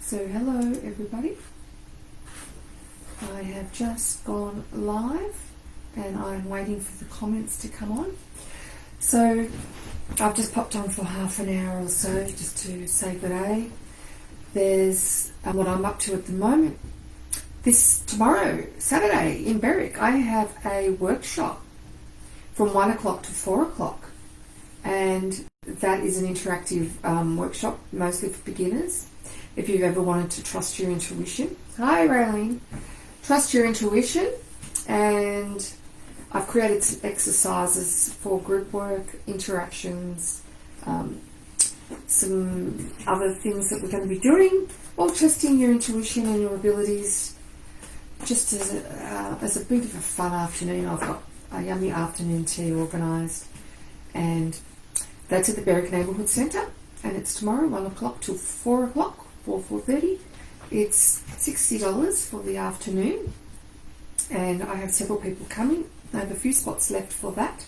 So hello everybody, I have just gone live and I'm waiting for the comments to come on. So I've just popped on for half an hour or so just to say good day. There's what I'm up to at the moment. Tomorrow, Saturday in Berwick, I have a workshop from 1 o'clock to 4 o'clock, and that is an interactive workshop mostly for beginners. If you've ever wanted to trust your intuition. Hi Raylene. Trust your intuition, and I've created some exercises for group work, interactions, some other things that we're going to be doing, all testing your intuition and your abilities, just as a bit of a fun afternoon. I've got a yummy afternoon tea organised, and that's at the Berwick Neighbourhood Centre, and it's tomorrow 1 o'clock till 4 o'clock. 4:30. It's $60 for the afternoon, and I have several people coming. I have a few spots left for that,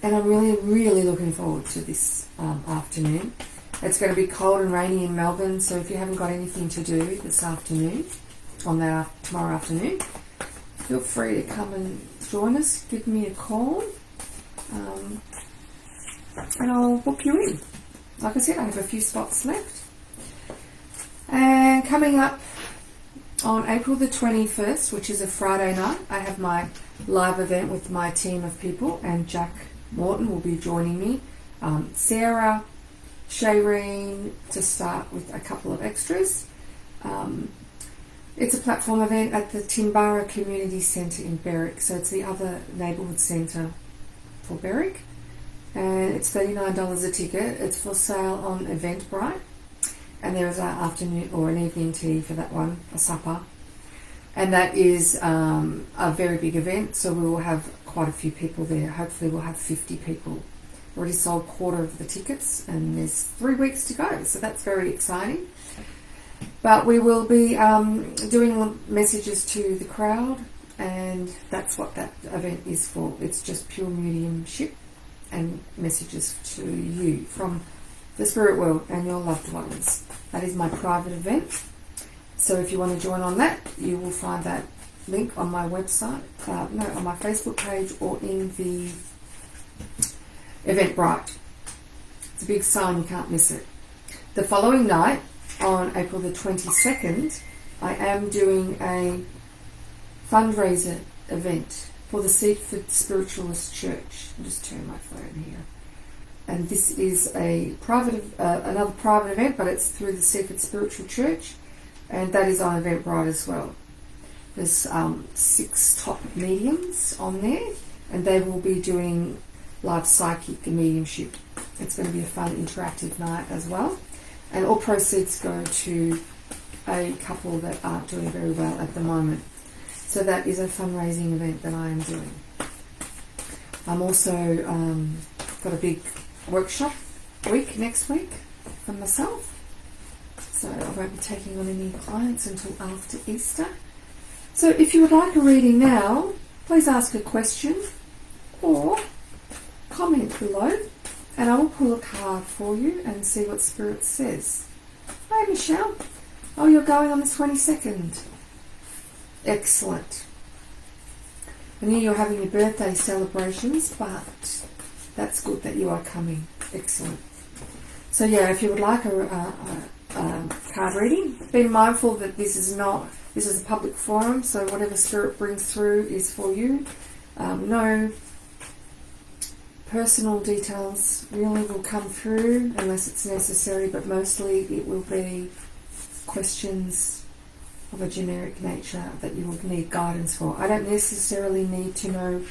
and I'm really looking forward to this afternoon. It's going to be cold and rainy in Melbourne, so if you haven't got anything to do this afternoon, tomorrow afternoon, feel free to come and join us. Give me a call, and I'll book you in. Like I said, I have a few spots left. And coming up on April the 21st, which is a Friday night, I have my live event with my team of people, and Jack Morton will be joining me. Sarah, Shayreen, to start with a couple of extras. It's a platform event at the Timbara Community Centre in Berwick, so it's the other neighbourhood centre for Berwick, and it's $39 a ticket. It's for sale on Eventbrite. And there is an afternoon or an evening tea for that one, a supper. And that is a very big event, so we will have quite a few people there. Hopefully we'll have 50 people. Already sold a quarter of the tickets, and there's 3 weeks to go, so that's very exciting. But we will be doing messages to the crowd, and that's what that event is for. It's just pure mediumship and messages to you from the spirit world and your loved ones. That is my private event. So if you want to join on that, you will find that link on my website, on my Facebook page, or in the Eventbrite. It's a big sign, you can't miss it. The following night, on April the 22nd, I am doing a fundraiser event for the Seaford Spiritualist Church. I'll just turn my phone here. And this is a another private event, but it's through the Seaford Spiritual Church, and that is on Eventbrite as well. There's 6 top mediums on there, and they will be doing live psychic and mediumship. It's going to be a fun, interactive night as well. And all proceeds go to a couple that aren't doing very well at the moment. So that is a fundraising event that I am doing. I'm also got a big workshop week next week for myself, so I won't be taking on any clients until after Easter. So if you would like a reading now, please ask a question or comment below, and I will pull a card for you and see what Spirit says. Hi Michelle. Oh, you're going on the 22nd. Excellent. I knew you're having your birthday celebrations, but that's good that you are coming. Excellent. So yeah, if you would like a card reading, be mindful that this is a public forum, so whatever Spirit brings through is for you. No personal details really will come through unless it's necessary, but mostly it will be questions of a generic nature that you will need guidance for. I don't necessarily need to know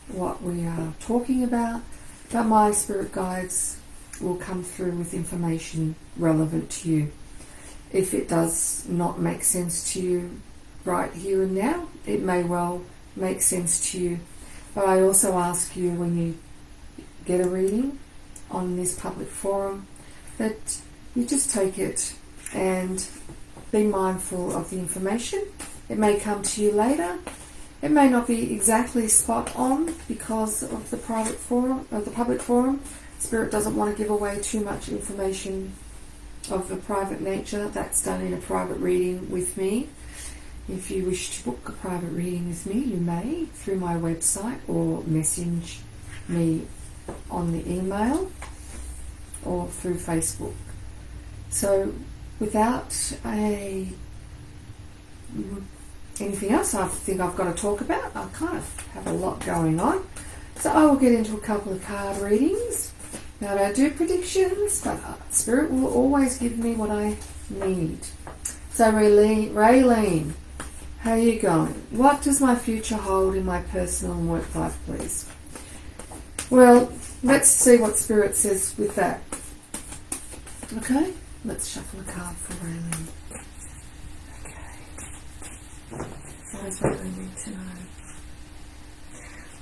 what we are talking about, but my spirit guides will come through with information relevant to you. If it does not make sense to you right here and now, it may well make sense to you. But I also ask you, when you get a reading on this public forum, that you just take it and be mindful of the information. It may come to you later. It may not be exactly spot on because of the private forum or the public forum. Spirit doesn't want to give away too much information of a private nature, that's done in a private reading with me. If you wish to book a private reading with me, you may through my website or message me on the email or through Facebook. So without anything else I think I've got to talk about, I kind of have a lot going on. So I will get into a couple of card readings. Now, I don't do predictions, but Spirit will always give me what I need. So Raylene, how are you going? What does my future hold in my personal and work life, please? Well, let's see what Spirit says with that. Okay, let's shuffle a card for Raylene. Okay. What does Raylene need to know?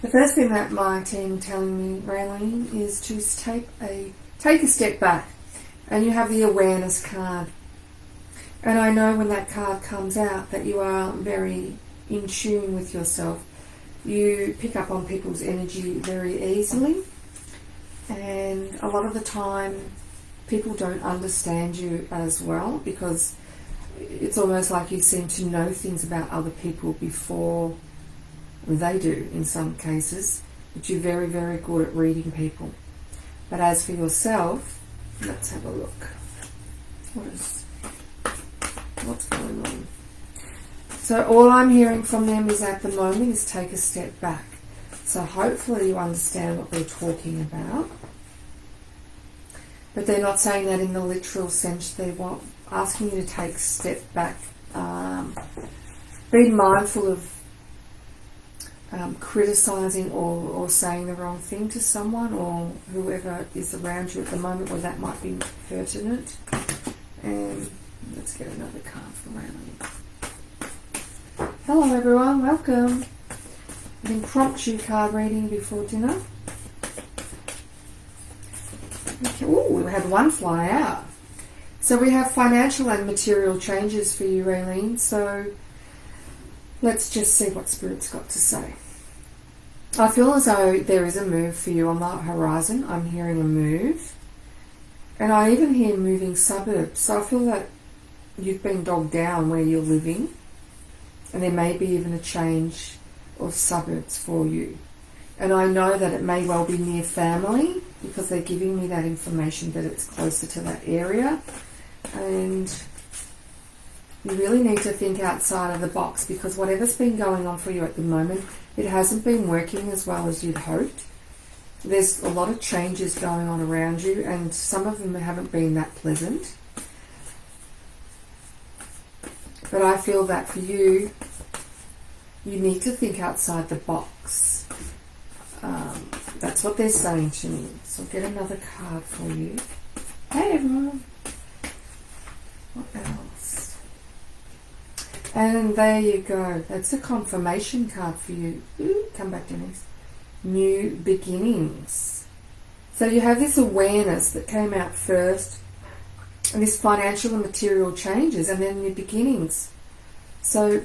The first thing that my team telling me, Raylene, is to take a step back, and you have the awareness card. And I know when that card comes out that you are very in tune with yourself. You pick up on people's energy very easily, and a lot of the time people don't understand you as well, because it's almost like you seem to know things about other people before they do in some cases, but you're very, very good at reading people. But as for yourself, let's have a look. What's going on? So all I'm hearing from them is at the moment is take a step back. So hopefully you understand what they're talking about. But they're not saying that in the literal sense. They're asking you to take a step back. Be mindful of criticising or saying the wrong thing to someone or whoever is around you at the moment where that might be pertinent. And let's get another card from Raylene. Hello everyone, welcome. An impromptu card reading before dinner. Okay. Ooh, we had one fly out. So we have financial and material changes for you, Raylene. So let's just see what Spirit's got to say. I feel as though there is a move for you on the horizon. I'm hearing a move. And I even hear moving suburbs. So I feel that you've been dogged down where you're living. And there may be even a change of suburbs for you. And I know that it may well be near family, because they're giving me that information that it's closer to that area. And you really need to think outside of the box, because whatever's been going on for you at the moment, it hasn't been working as well as you'd hoped. There's a lot of changes going on around you, and some of them haven't been that pleasant. But I feel that for you, you need to think outside the box. That's what they're saying to me. So I'll get another card for you. Hey everyone. What else? And there you go. That's a confirmation card for you. Ooh, come back, Denise. New beginnings. So you have this awareness that came out first, and this financial and material changes, and then new beginnings. So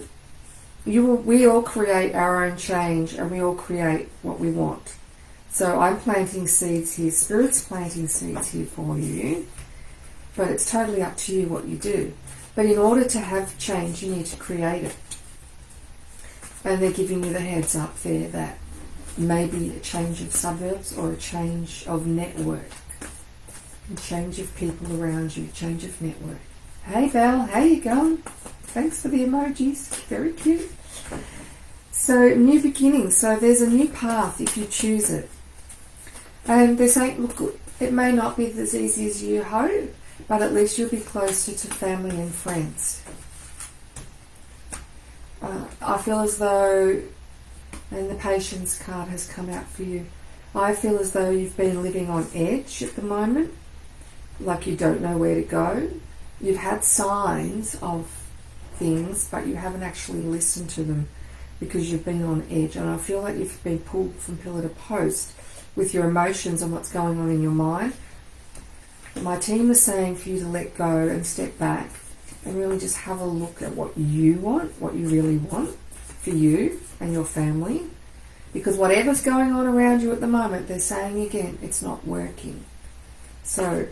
we all create our own change, and we all create what we want. So I'm planting seeds here. Spirit's planting seeds here for you. But it's totally up to you what you do. But in order to have change, you need to create it. And they're giving you the heads up there that maybe a change of suburbs or a change of network. A change of people around you, change of network. Hey Val, how you going? Thanks for the emojis. Very cute. So, new beginnings. So there's a new path if you choose it. And they're saying, look, it may not be as easy as you hope, but at least you'll be closer to family and friends. I feel as though, and the patience card has come out for you, I feel as though you've been living on edge at the moment, like you don't know where to go. You've had signs of things, but you haven't actually listened to them because you've been on edge. And I feel like you've been pulled from pillar to post with your emotions and what's going on in your mind. My team is saying for you to let go and step back and really just have a look at what you want, what you really want for you and your family. Because whatever's going on around you at the moment, they're saying again, it's not working. So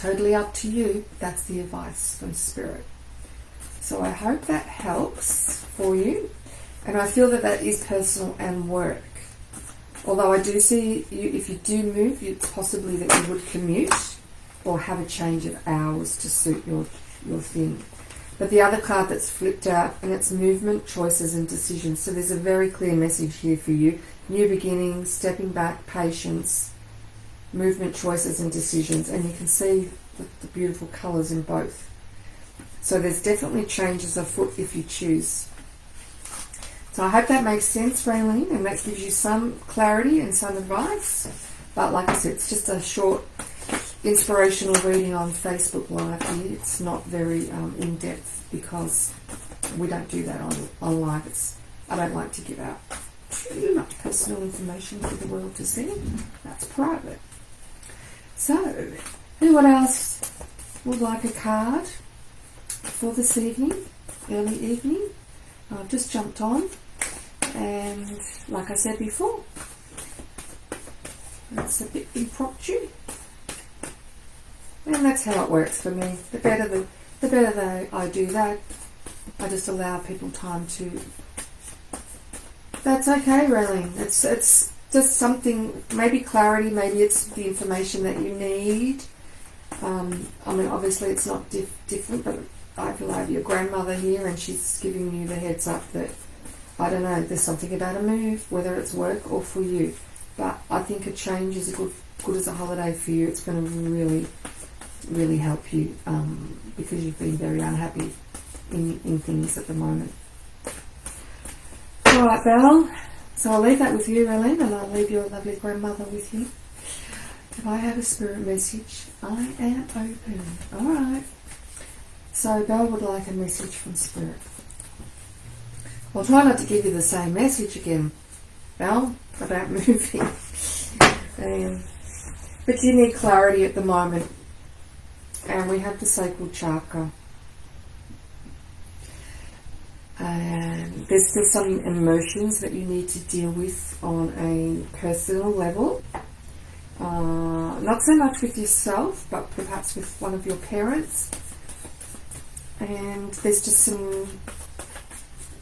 totally up to you. That's the advice from Spirit. So I hope that helps for you. And I feel that that is personal and work. Although I do see you, if you do move, it's possibly that you would commute or have a change of hours to suit your thing. But the other card that's flipped out, and it's movement, choices and decisions. So there's a very clear message here for you. New beginnings, stepping back, patience, movement, choices and decisions. And you can see the beautiful colours in both. So there's definitely changes afoot if you choose. So I hope that makes sense, Raylene, and that gives you some clarity and some advice. But like I said, it's just a short inspirational reading on Facebook Live here. It's not very in-depth because we don't do that on live. I don't like to give out too much personal information for the world to see. That's private. So, anyone else would like a card for this evening, early evening? I've just jumped on, and like I said before, it's a bit impromptu. And that's how it works for me. The better that I do that, I just allow people time to. That's okay, Raylene. It's just something, maybe clarity, maybe it's the information that you need. I mean, obviously it's not different, but I feel I have your grandmother here, and she's giving you the heads up that, I don't know, there's something about a move, whether it's work or for you. But I think a change is good as a holiday for you. It's going to really help you because you've been very unhappy in things at the moment. Alright, Belle, so I'll leave that with you, Raylene, and I'll leave your lovely grandmother with you. If I have a spirit message, I am open. Alright, so Belle would like a message from Spirit. I'll try not to give you the same message again, Belle, about moving. But you need clarity at the moment. And we have the sacral chakra. And there's still some emotions that you need to deal with on a personal level. Not so much with yourself, but perhaps with one of your parents. And there's just some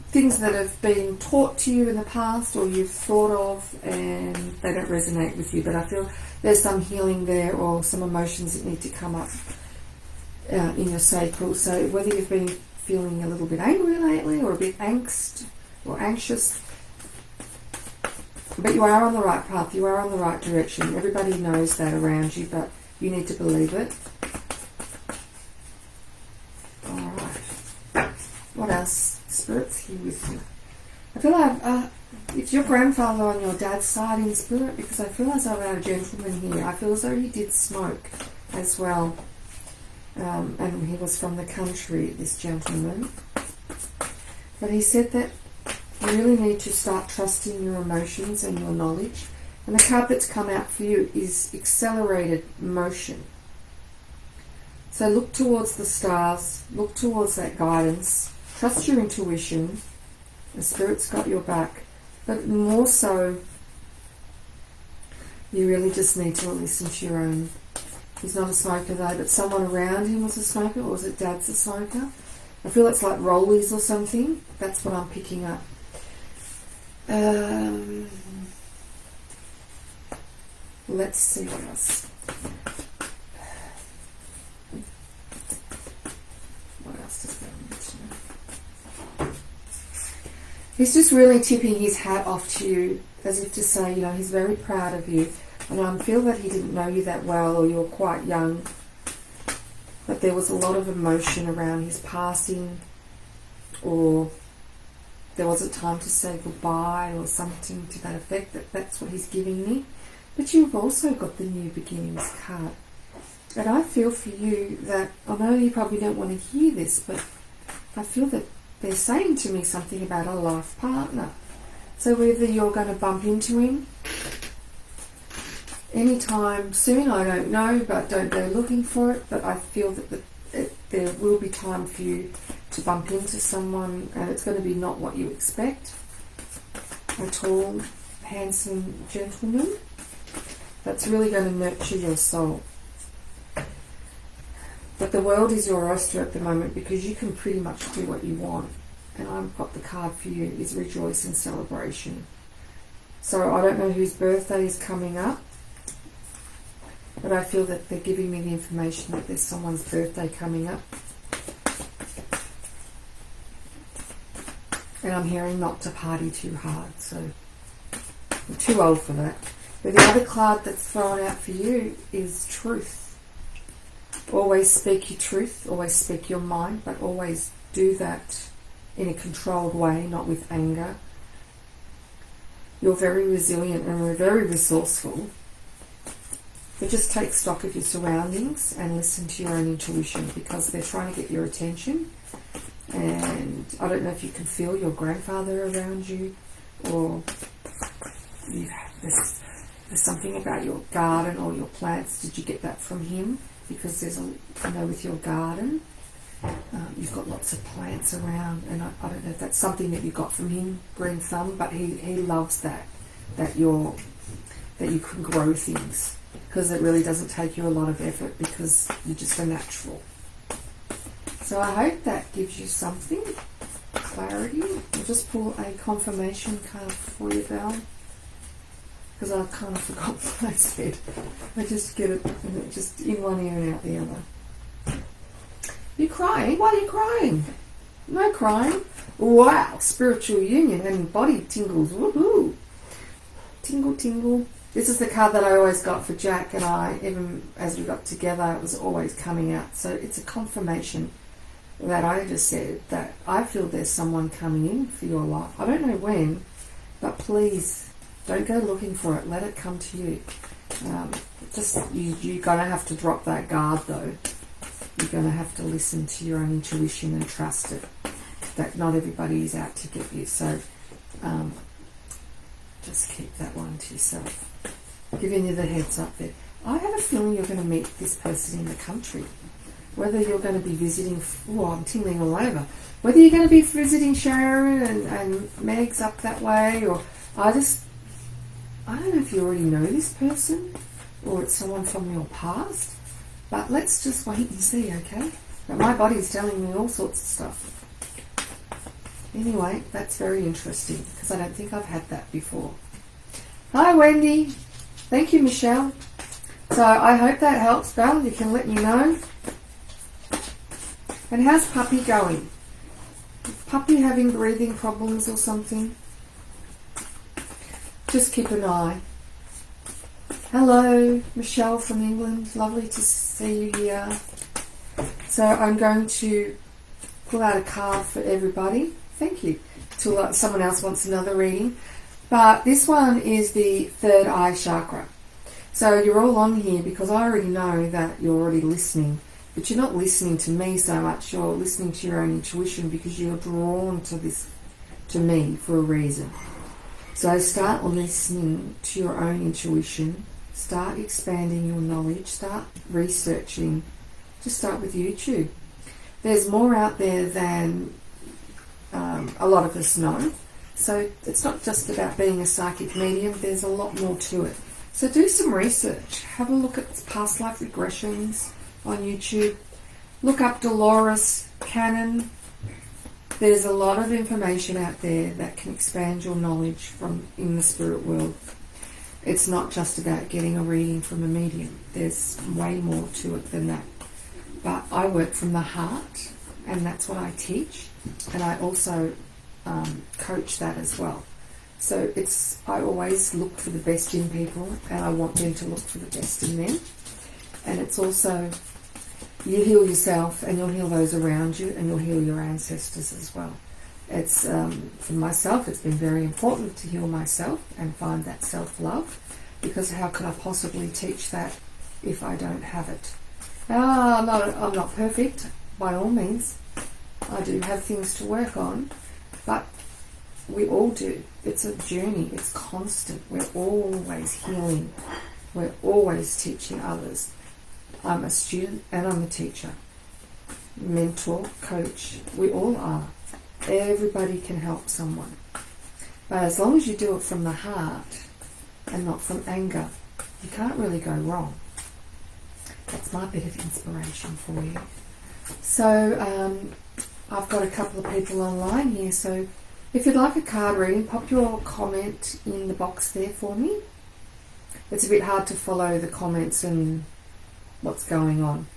things that have been taught to you in the past or you've thought of and they don't resonate with you. But I feel there's some healing there or some emotions that need to come up in your sacral. So whether you've been feeling a little bit angry lately or a bit angst or anxious, but you are on the right path, you are on the right direction. Everybody knows that around you, but you need to believe it. Alright, what else? Spirit's here with you. I feel like it's your grandfather on your dad's side in spirit, because I feel as though I have a gentleman here. I feel as though he did smoke as well. And he was from the country, this gentleman. But he said that you really need to start trusting your emotions and your knowledge. And the card that's come out for you is accelerated motion. So look towards the stars, look towards that guidance, trust your intuition. The Spirit's got your back. But more so, you really just need to listen to your own. He's not a smoker though, but someone around him was a smoker, or was it Dad's a smoker? I feel it's like rollies or something. That's what I'm picking up. Let's see what else. What else does that mention? He's just really tipping his hat off to you, as if to say, you know, he's very proud of you. And I feel that he didn't know you that well, or you were quite young. But there was a lot of emotion around his passing, or there wasn't time to say goodbye, or something to that effect. That's what he's giving me. But you've also got the new beginnings card. And I feel for you that, I know you probably don't want to hear this, but I feel that they're saying to me something about a life partner. So whether you're going to bump into him anytime soon, I don't know, but don't go looking for it. But I feel that there will be time for you to bump into someone, and it's going to be not what you expect. A tall, handsome gentleman that's really going to nurture your soul. But the world is your oyster at the moment because you can pretty much do what you want. And I've got the card for you, is rejoice and celebration. So I don't know whose birthday is coming up, but I feel that they're giving me the information that there's someone's birthday coming up. And I'm hearing not to party too hard, so I'm too old for that. But the other card that's thrown out for you is truth. Always speak your truth, always speak your mind, but always do that in a controlled way, not with anger. You're very resilient and very resourceful. But just take stock of your surroundings and listen to your own intuition, because they're trying to get your attention. And I don't know if you can feel your grandfather around you, or there's something about your garden or your plants. Did you get that from him? Because I know with your garden, you've got lots of plants around, and I don't know if that's something that you got from him, green thumb, but he loves that you can grow things, because it really doesn't take you a lot of effort because you're just a natural. So I hope that gives you something, clarity. I'll just pull a confirmation card for you, Val, because I kind of forgot what I said. I just get it just in one ear and out the other. You crying? Why are you crying? No crying. Wow, spiritual union and body tingles. Woohoo! Tingle, tingle. This is the card that I always got for Jack and I. Even as we got together, it was always coming out. So it's a confirmation that I just said that I feel there's someone coming in for your life. I don't know when, but please don't go looking for it. Let it come to you. You're going to have to drop that guard, though. You're going to have to listen to your own intuition and trust it, that not everybody is out to get you. So just keep that one to yourself. Giving you the heads up there. I have a feeling you're going to meet this person in the country. Whether you're going to be visiting, I'm tingling all over. Whether you're going to be visiting Sharon and Meg's up that way, or I don't know if you already know this person or it's someone from your past, but let's just wait and see, okay? But my body's telling me all sorts of stuff. Anyway, that's very interesting because I don't think I've had that before. Hi, Wendy. Thank you, Michelle. So I hope that helps, Val. You can let me know. And how's Puppy going? Puppy having breathing problems or something? Just keep an eye. Hello, Michelle from England. Lovely to see you here. So I'm going to pull out a card for everybody. Thank you. Till someone else wants another reading. But this one is the third eye chakra. So you're all on here because I already know that you're already listening. But you're not listening to me so much. You're listening to your own intuition because you're drawn to me for a reason. So start listening to your own intuition. Start expanding your knowledge. Start researching. Just start with YouTube. There's more out there than a lot of us know. So it's not just about being a psychic medium. There's a lot more to it. So do some research. Have a look at past life regressions on YouTube. Look up Dolores Cannon. There's a lot of information out there that can expand your knowledge from in the spirit world. It's not just about getting a reading from a medium. There's way more to it than that. But I work from the heart, and that's what I teach. And I also coach that as well. So I always look for the best in people, and I want them to look for the best in them. And it's also, you heal yourself and you'll heal those around you, and you'll heal your ancestors as well. It's for myself, it's been very important to heal myself and find that self-love, because how could I possibly teach that if I don't have it? I'm not perfect by all means. I do have things to work on, but we all do. It's a journey. It's constant. We're always healing. We're always teaching others. I'm a student and I'm a teacher. Mentor, coach, we all are. Everybody can help someone. But as long as you do it from the heart and not from anger, you can't really go wrong. That's my bit of inspiration for you. So I've got a couple of people online here, so if you'd like a card reading, pop your comment in the box there for me. It's a bit hard to follow the comments and what's going on.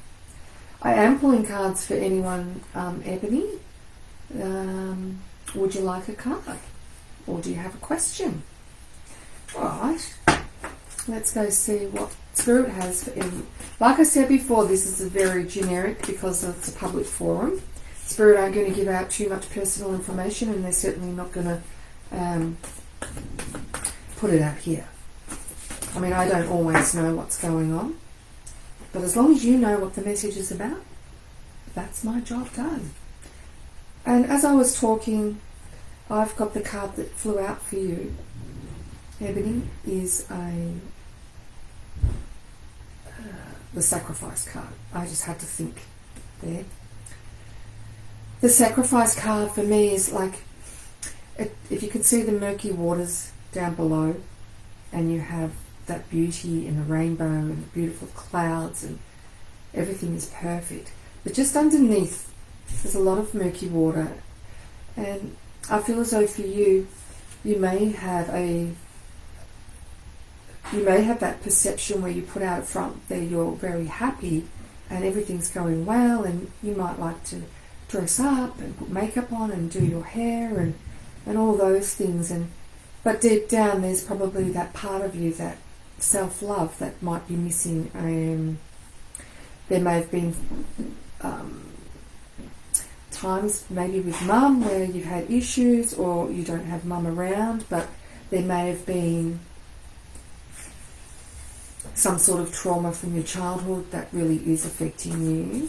I am pulling cards for anyone, Ebony. Would you like a card? Or do you have a question? Alright, let's go see what Spirit has for Ebony. Like I said before, this is a very generic because it's a public forum. Spirit aren't going to give out too much personal information, and they're certainly not going to put it out here. I mean, I don't always know what's going on, but as long as you know what the message is about, that's my job done. And as I was talking, I've got the card that flew out for you. Ebony is the sacrifice card. I just had to think there. The sacrifice card for me is like, if you can see the murky waters down below, and you have that beauty and the rainbow and the beautiful clouds and everything is perfect, but just underneath there's a lot of murky water, and I feel as though for you, you may have that perception where you put out front that you're very happy and everything's going well, and you might like to dress up and put makeup on and do your hair and all those things, but deep down there's probably that part of you, that self-love, that might be missing. There may have been times maybe with mum where you've had issues, or you don't have mum around, but there may have been some sort of trauma from your childhood that really is affecting you,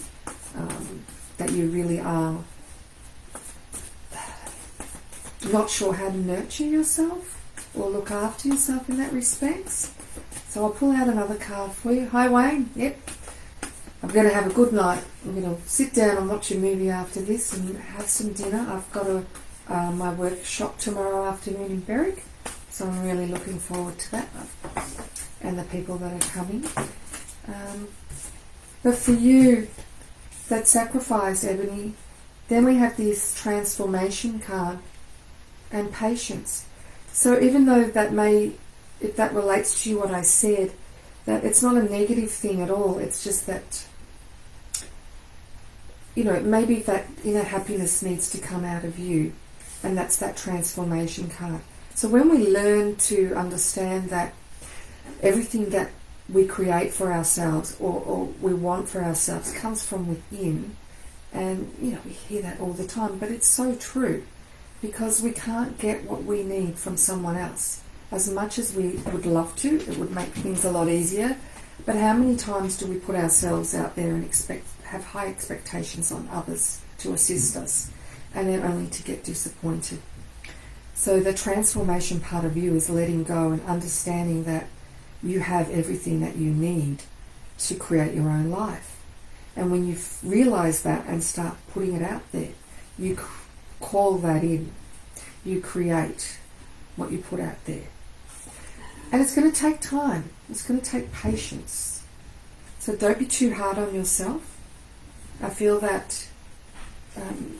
that you really are not sure how to nurture yourself or look after yourself in that respect. So I'll pull out another card for you. Hi Wayne. Yep. I'm going to have a good night. I'm going to sit down and watch a movie after this and have some dinner. I've got my workshop tomorrow afternoon in Berwick, so I'm really looking forward to that, and the people that are coming. But for you, that sacrifice, Ebony, then we have this transformation card and patience. So even though if that relates to you, what I said, that it's not a negative thing at all, it's just that, maybe that inner happiness needs to come out of you, and that's that transformation card. So when we learn to understand that everything that we create for ourselves or we want for ourselves comes from within, and we hear that all the time, but it's so true, because we can't get what we need from someone else. As much as we would love to, it would make things a lot easier, but how many times do we put ourselves out there and have high expectations on others to assist us, and then only to get disappointed? So the transformation part of you is letting go and understanding that you have everything that you need to create your own life. And when you realize that and start putting it out there, you call that in. You create what you put out there. And it's going to take time. It's going to take patience. So don't be too hard on yourself. I feel that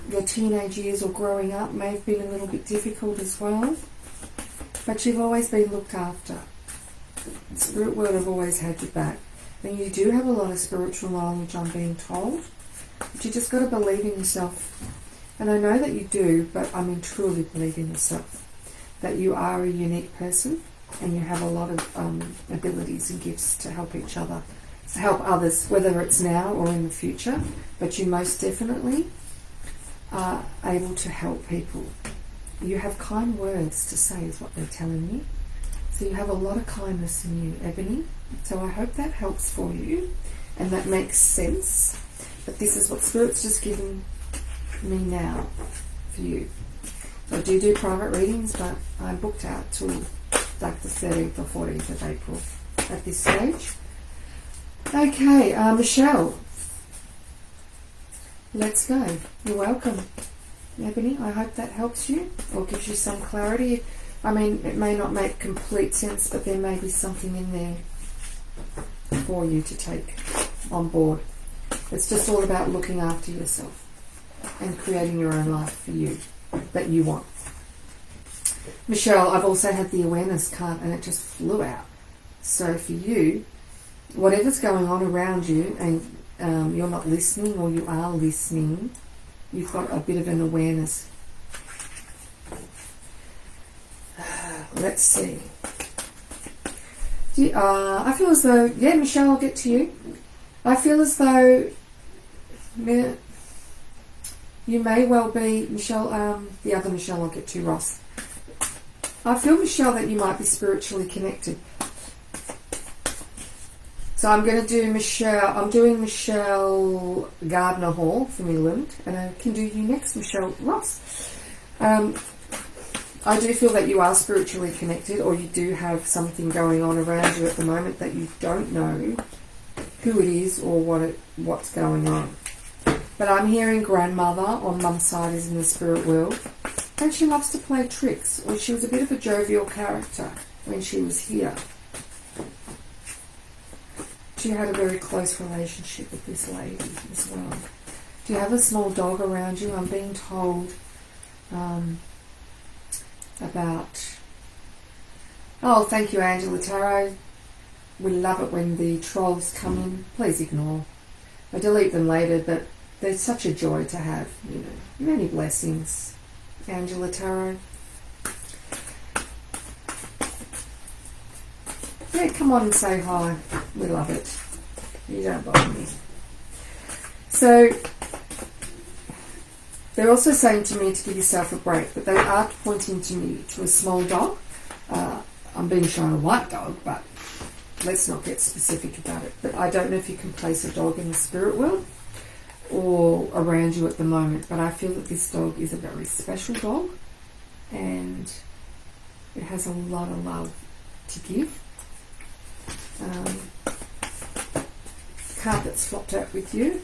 your teenage years or growing up may have been a little bit difficult as well, but you've always been looked after. The spirit world have always had your back. And you do have a lot of spiritual knowledge, I'm being told, but you just got to believe in yourself. And I know that you do, but truly believe in yourself, that you are a unique person and you have a lot of abilities and gifts to help each other, to help others, whether it's now or in the future, but you most definitely are able to help people. You have kind words to say is what they're telling me. So you have a lot of kindness in you, Ebony. So I hope that helps for you and that makes sense. But this is what Spirit's just given me now for you. So I do private readings, but I'm booked out till like the 13th or 14th of April at this stage. Okay, Michelle. Let's go. You're welcome, Ebony. I hope that helps you or gives you some clarity. It may not make complete sense, but there may be something in there for you to take on board. It's just all about looking after yourself and creating your own life for you that you want. Michelle, I've also had the awareness card and it just flew out. So for you, whatever's going on around you and you're not listening or you are listening, you've got a bit of an awareness. Let's see. I feel as though, yeah, Michelle, I'll get to you. I feel as though you may well be, Michelle, the other Michelle I'll get to, Ross. I feel, Michelle, that you might be spiritually connected. So I'm going to do Michelle, I'm doing Michelle Gardner Hall from England, and I can do you next, Michelle Ross. I do feel that you are spiritually connected, or you do have something going on around you at the moment that you don't know who it is or what's going on. But I'm hearing grandmother on mum's side is in the spirit world, and she loves to play tricks, or she was a bit of a jovial character when she was here. She had a very close relationship with this lady as well. Do you have a small dog around you? I'm being told about... Oh, thank you, Angela Tarot. We love it when the trolls come in. Please ignore. I delete them later, but they're such a joy to have, you know. Many blessings, Angela Tarot. Yeah, come on and say hi. We love it. You don't bother me. So, they're also saying to me to give yourself a break, but they are pointing to me to a small dog. I'm being shown a white dog, but let's not get specific about it. But I don't know if you can place a dog in the spirit world or around you at the moment, but I feel that this dog is a very special dog and it has a lot of love to give. Card that's flopped out with you,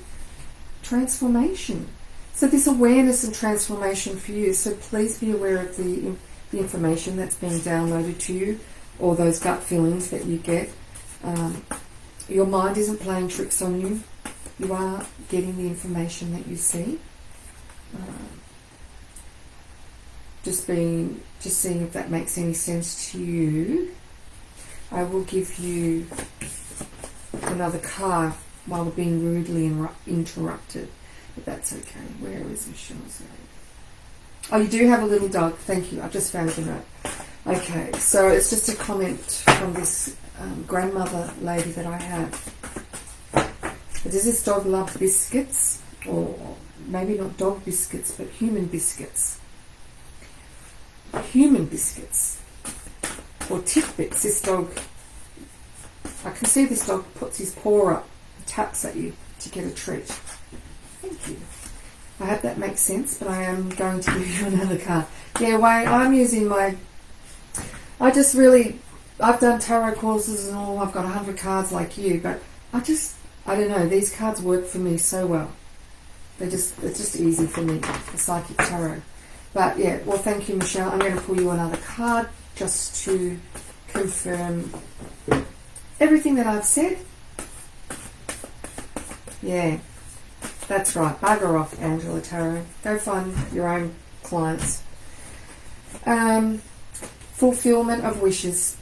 transformation. So this awareness and transformation for you, so please be aware of the information that's being downloaded to you, or those gut feelings that you get. Your mind isn't playing tricks on you. You are getting the information that you see. Just seeing if that makes any sense to you. I will give you another card while we're being rudely interrupted, but that's okay. Where is Michelle's name? Oh, you do have a little dog. Thank you. I just found the note. Okay, so it's just a comment from this grandmother lady that I have. Does this dog love biscuits? Or maybe not dog biscuits, but human biscuits. Human biscuits. Or tidbits. This dog, I can see this dog puts his paw up, taps at you to get a treat. Thank you. I hope that makes sense, but I am going to give you another card. Yeah, Wayne, I'm using I've done tarot courses and all, I've got 100 cards like you, but I don't know, these cards work for me so well. It's just easy for me, the psychic tarot. But yeah, well, thank you, Michelle. I'm going to pull you another card just to confirm everything that I've said. Yeah, that's right. Bugger off, Angela Tarot. Go find your own clients. Fulfillment of wishes.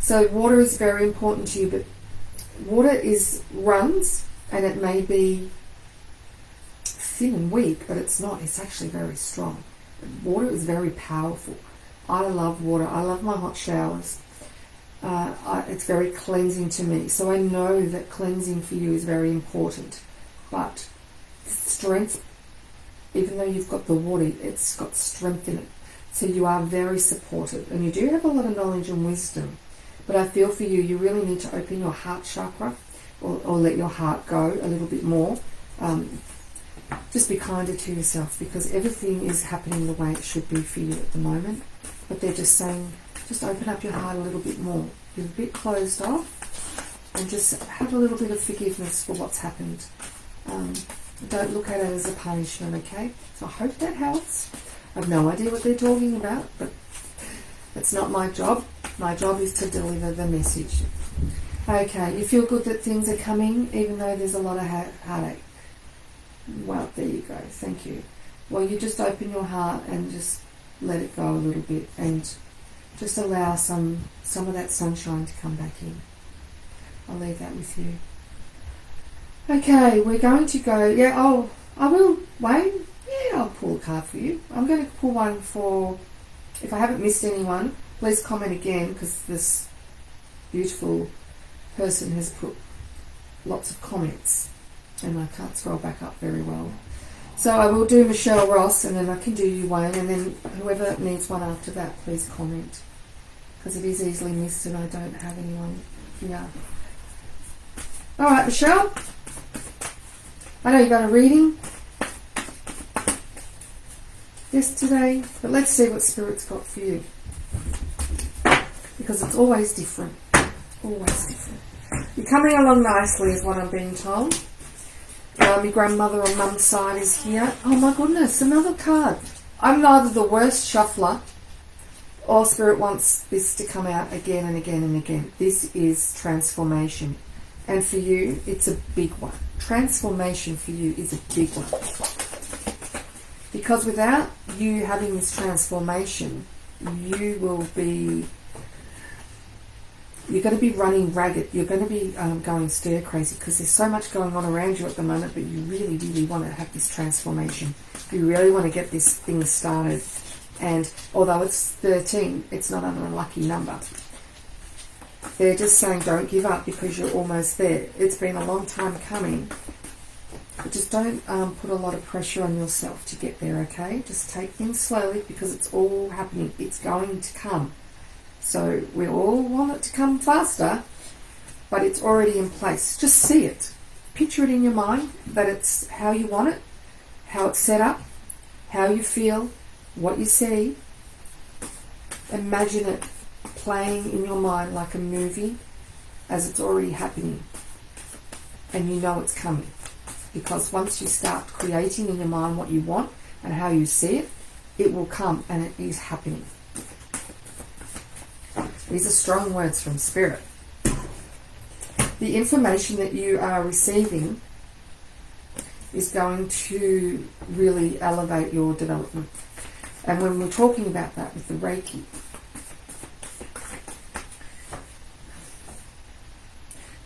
So water is very important to you, but water runs, and it may be thin and weak, but it's not. It's actually very strong. Water is very powerful. I love water. I love my hot showers. It's very cleansing to me. So I know that cleansing for you is very important. But strength, even though you've got the water, it's got strength in it. So you are very supportive. And you do have a lot of knowledge and wisdom. But I feel for you, you really need to open your heart chakra or let your heart go a little bit more. Just be kinder to yourself, because everything is happening the way it should be for you at the moment. But they're just saying, just open up your heart a little bit more. You're a bit closed off, and just have a little bit of forgiveness for what's happened. Don't look at it as a punishment, okay? So I hope that helps. I have no idea what they're talking about, but it's not my job. My job is to deliver the message. Okay, you feel good that things are coming, even though there's a lot of heartache. Well, there you go. Thank you. Well, you just open your heart and just let it go a little bit, and just allow some of that sunshine to come back in. I'll leave that with you. Okay, we're going to go. Yeah. Oh, I will. Wayne. Yeah, I'll pull a card for you. I'm going to pull one for. If I haven't missed anyone, please comment again, because this beautiful person has put lots of comments and I can't scroll back up very well. So I will do Michelle Ross, and then I can do you, Wayne, and then whoever needs one after that, please comment, because it is easily missed and I don't have anyone here. Alright, Michelle, I know you got a reading yesterday, but let's see what Spirit's got for you, because it's always different. Always different. You're coming along nicely is what I'm being told. My grandmother on mum's side is here. Oh my goodness, another card. I'm neither the worst shuffler or Spirit wants this to come out again and again and again. This is transformation. And for you, it's a big one. Transformation for you is a big one. Because without you having this transformation, you will be... You're going to be running ragged. You're going to be going stir crazy, because there's so much going on around you at the moment, but you really, really want to have this transformation. You really want to get this thing started. And although it's 13, it's not an unlucky number. They're just saying don't give up, because you're almost there. It's been a long time coming. But just don't put a lot of pressure on yourself to get there, okay? Just take things slowly, because it's all happening. It's going to come. So we all want it to come faster, but it's already in place. Just see it. Picture it in your mind that it's how you want it, how it's set up, how you feel, what you see. Imagine it playing in your mind like a movie as it's already happening. And you know it's coming. Because once you start creating in your mind what you want and how you see it, it will come, and it is happening. These are strong words from Spirit. The information that you are receiving is going to really elevate your development. And when we're talking about that with the Reiki,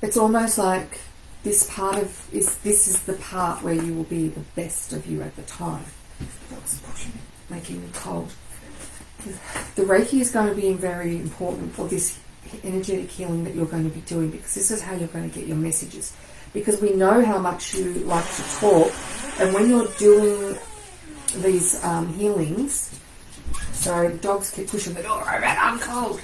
it's almost like this is the part where you will be the best of you at the time. That's pushing it, making me cold. The Reiki is going to be very important for this energetic healing that you're going to be doing, because this is how you're going to get your messages. Because we know how much you like to talk, and when you're doing these healings, sorry, the dogs keep pushing the door open, I'm cold.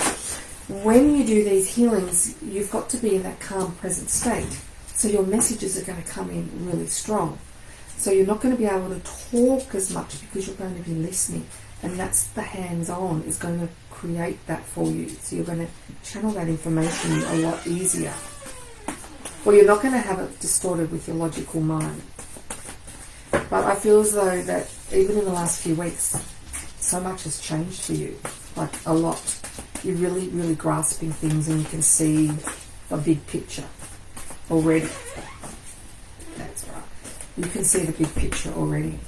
When you do these healings, you've got to be in that calm, present state. So your messages are going to come in really strong. So you're not going to be able to talk as much, because you're going to be listening. And that's the hands-on is going to create that for you. So you're going to channel that information a lot easier. Or you're not going to have it distorted with your logical mind. But I feel as though that even in the last few weeks, so much has changed for you. Like a lot. You're really, really grasping things, and you can see a big picture already. That's right. You can see the big picture already.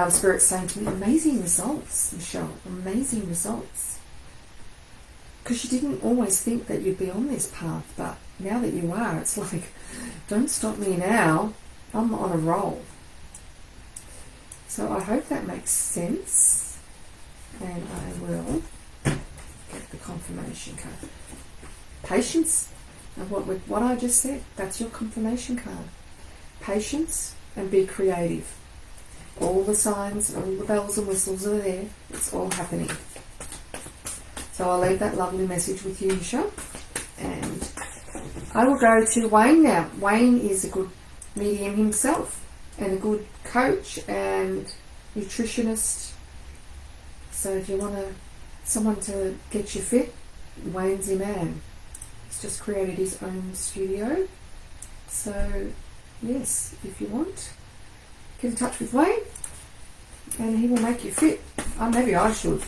Spirit's saying to me, amazing results, Michelle, amazing results. Because you didn't always think that you'd be on this path, but now that you are, it's like, don't stop me now, I'm on a roll. So I hope that makes sense, and I will get the confirmation card. Patience, and what I just said, that's your confirmation card. Patience and be creative. All the signs, all the bells and whistles are there. It's all happening. So I'll leave that lovely message with you, Michelle. And I will go to Wayne now. Wayne is a good medium himself, and a good coach and nutritionist. So if you want someone to get you fit, Wayne's your man. He's just created his own studio. So yes, if you want, get in touch with Wayne and he will make you fit. Oh, maybe I should.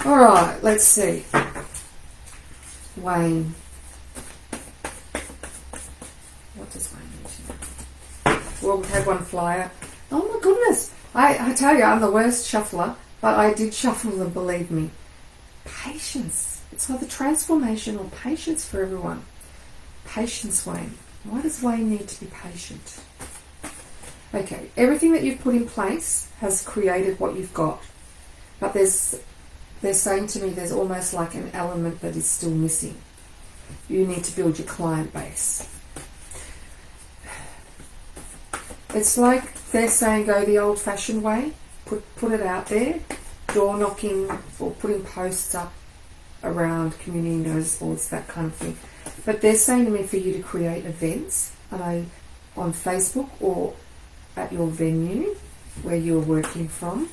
Alright, let's see. Wayne. What does Wayne need to know? We'll have one flyer. Oh my goodness. I tell you, I'm the worst shuffler, but I did shuffle them, believe me. Patience. It's either transformation or patience for everyone. Patience, Wayne. Why does Wayne need to be patient? Okay, everything that you've put in place has created what you've got. But they're saying to me there's almost like an element that is still missing. You need to build your client base. It's like they're saying go the old-fashioned way. Put it out there. Door knocking or putting posts up around community notice boards, that kind of thing. But they're saying to me for you to create events on Facebook or at your venue where you're working from.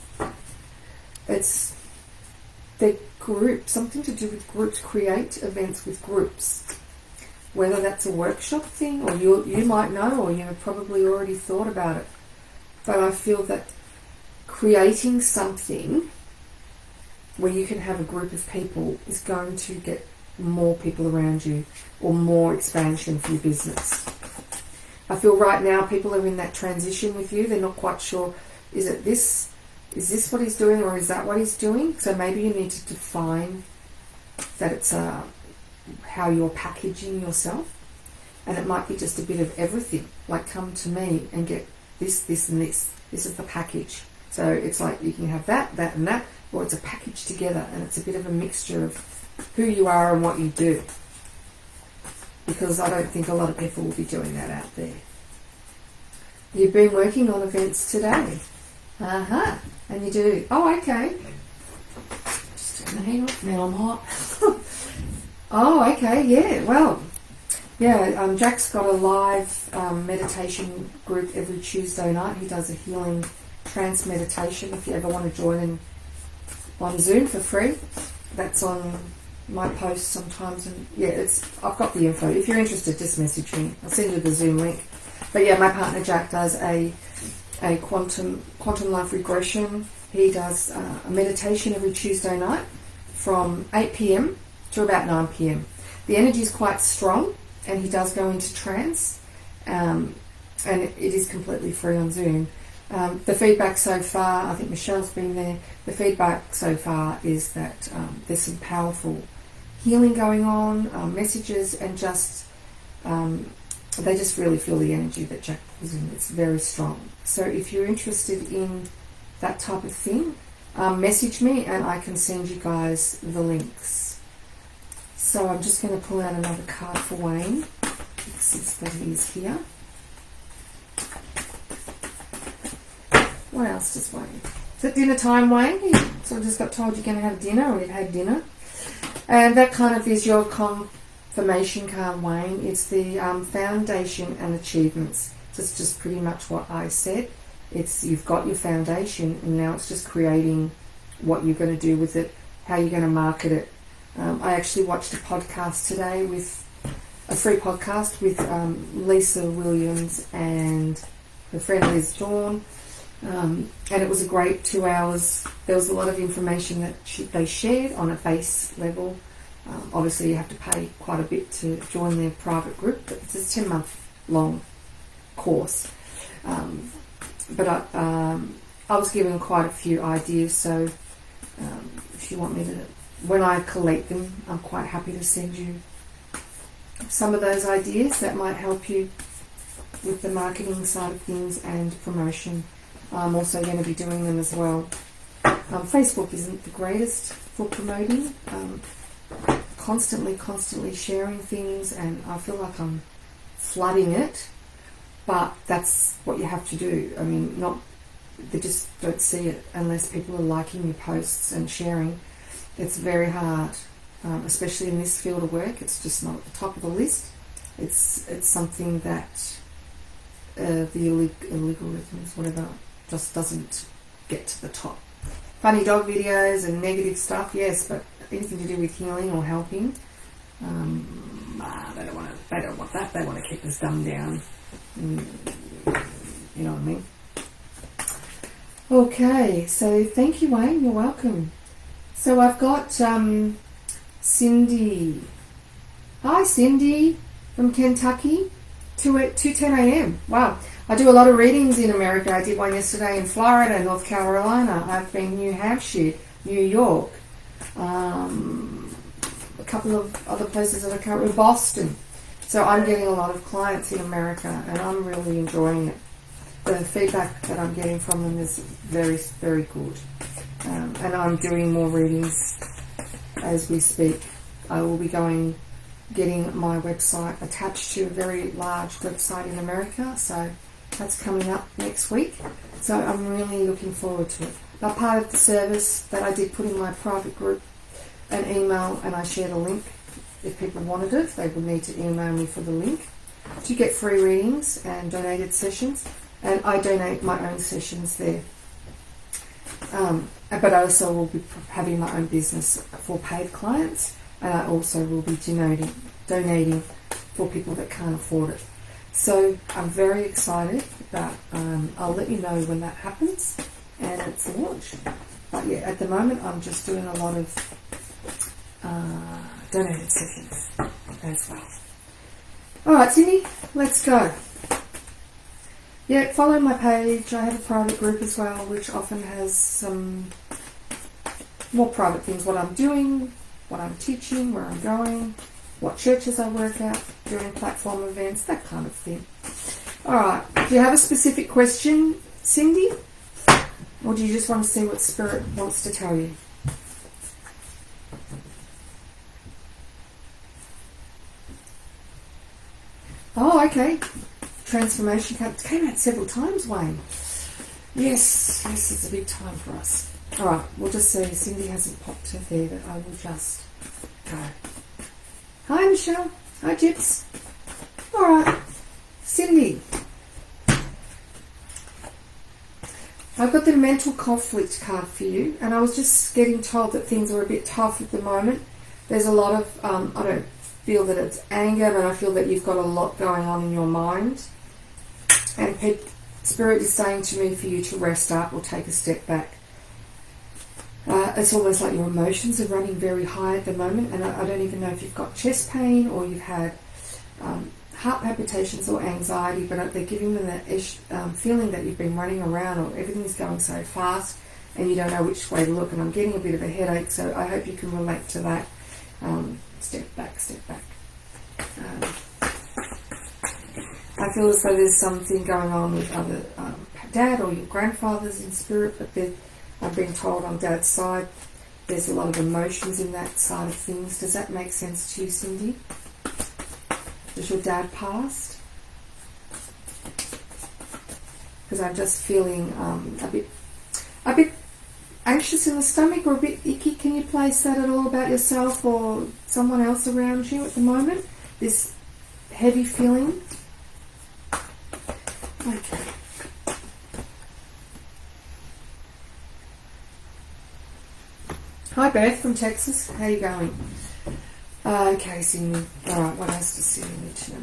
It's the group, something to do with groups. Create events with groups. Whether that's a workshop thing, or you might know, or you've probably already thought about it. But I feel that creating something where you can have a group of people is going to get more people around you, or more expansion for your business. I feel right now people are in that transition with you. They're not quite sure, is this what he's doing, or is that what he's doing? So maybe you need to define that it's how you're packaging yourself. And it might be just a bit of everything. Like, come to me and get this, this and this. This is the package. So it's like you can have that, that and that, or it's a package together, and it's a bit of a mixture of who you are and what you do. Because I don't think a lot of people will be doing that out there. You've been working on events today. And you do. Oh, okay. Just turn the heat off. Now I'm hot. Oh, okay. Yeah. Well, yeah. Jack's got a live meditation group every Tuesday night. He does a healing trance meditation. If you ever want to join him on Zoom for free, that's on my posts sometimes. And yeah, I've got the info. If you're interested, just message me. I'll send you the Zoom link. But yeah, my partner Jack does a quantum life regression. He does a meditation every Tuesday night from 8 p.m. to about 9 p.m. The energy is quite strong, and he does go into trance, and it is completely free on Zoom. The feedback so far, I think Michelle's been there, the feedback so far is that there's some powerful healing going on, messages, and just they just really feel the energy that Jack pulls in. It's very strong. So if you're interested in that type of thing, message me and I can send you guys the links. So I'm just going to pull out another card for Wayne, since that he is here. What else does Wayne? Is it dinner time, Wayne? You sort of just got told you're going to have dinner, or you've had dinner. And that kind of is your confirmation card, Wayne. It's the foundation and achievements. So it's just pretty much what I said. You've got your foundation, and now it's just creating what you're going to do with it, how you're going to market it. I actually watched a podcast today a free podcast with Lisa Williams and her friend Liz Dawn. And it was a great 2 hours. There was a lot of information that they shared on a base level. Obviously you have to pay quite a bit to join their private group, but it's a 10-month long course. But I was given quite a few ideas, so if you want me to, when I collect them, I'm quite happy to send you some of those ideas that might help you with the marketing side of things and promotion. I'm also going to be doing them as well. Facebook isn't the greatest for promoting. Constantly sharing things, and I feel like I'm flooding it, but that's what you have to do. I mean, they just don't see it unless people are liking your posts and sharing. It's very hard, especially in this field of work. It's just not at the top of the list. It's something that the algorithms, whatever, just doesn't get to the top. Funny dog videos and negative stuff, yes, but anything to do with healing or helping, they don't want that. They want to keep us dumbed down. You know what I mean? Okay, so thank you, Wayne. You're welcome. So I've got Cindy. Hi, Cindy from Kentucky. 2:10 a.m. Wow. I do a lot of readings in America. I did one yesterday in Florida, North Carolina. I've been New Hampshire, New York, a couple of other places that I can't remember, Boston. So I'm getting a lot of clients in America, and I'm really enjoying it. The feedback that I'm getting from them is very, very good. And I'm doing more readings as we speak. I will be getting my website attached to a very large website in America, so that's coming up next week. So I'm really looking forward to it. Now, part of the service that I did put in my private group an email, and I shared a link. If people wanted it, they would need to email me for the link to get free readings and donated sessions. And I donate my own sessions there. But I also will be having my own business for paid clients, and I also will be donating for people that can't afford it. So I'm very excited, but I'll let you know when that happens and it's launched. But yeah, at the moment I'm just doing a lot of donated sessions as well. Alright, Cindy, let's go. Yeah, follow my page. I have a private group as well, which often has some more private things, what I'm doing, what I'm teaching, where I'm going, what churches I work at, during platform events, that kind of thing. Alright, do you have a specific question, Cindy? Or do you just want to see what Spirit wants to tell you? Oh, okay. Transformation came out several times, Wayne. Yes, it's a big time for us. Alright, we'll just see. Cindy hasn't popped her there, but I will just go. Hi, Michelle. Hi, Jips. Alright, Cindy. I've got the mental conflict card for you, and I was just getting told that things are a bit tough at the moment. There's a lot of, I don't feel that it's anger, but I feel that you've got a lot going on in your mind. And Spirit is saying to me for you to rest up or take a step back. It's almost like your emotions are running very high at the moment, and I don't even know if you've got chest pain or you've had heart palpitations or anxiety, but they're giving them that feeling that you've been running around or everything's going so fast and you don't know which way to look, and I'm getting a bit of a headache, so I hope you can relate to that. Step back, step back. I feel as though there's something going on with either Dad or your grandfathers in spirit, but I've been told on Dad's side there's a lot of emotions in that side of things. Does that make sense to you, Cindy? Has your dad passed? Because I'm just feeling a bit anxious in the stomach or a bit icky. Can you place that at all about yourself or someone else around you at the moment? This heavy feeling? Okay. Hi Beth from Texas. How you going? Okay, Cindy. Alright, what else does Cindy need to know?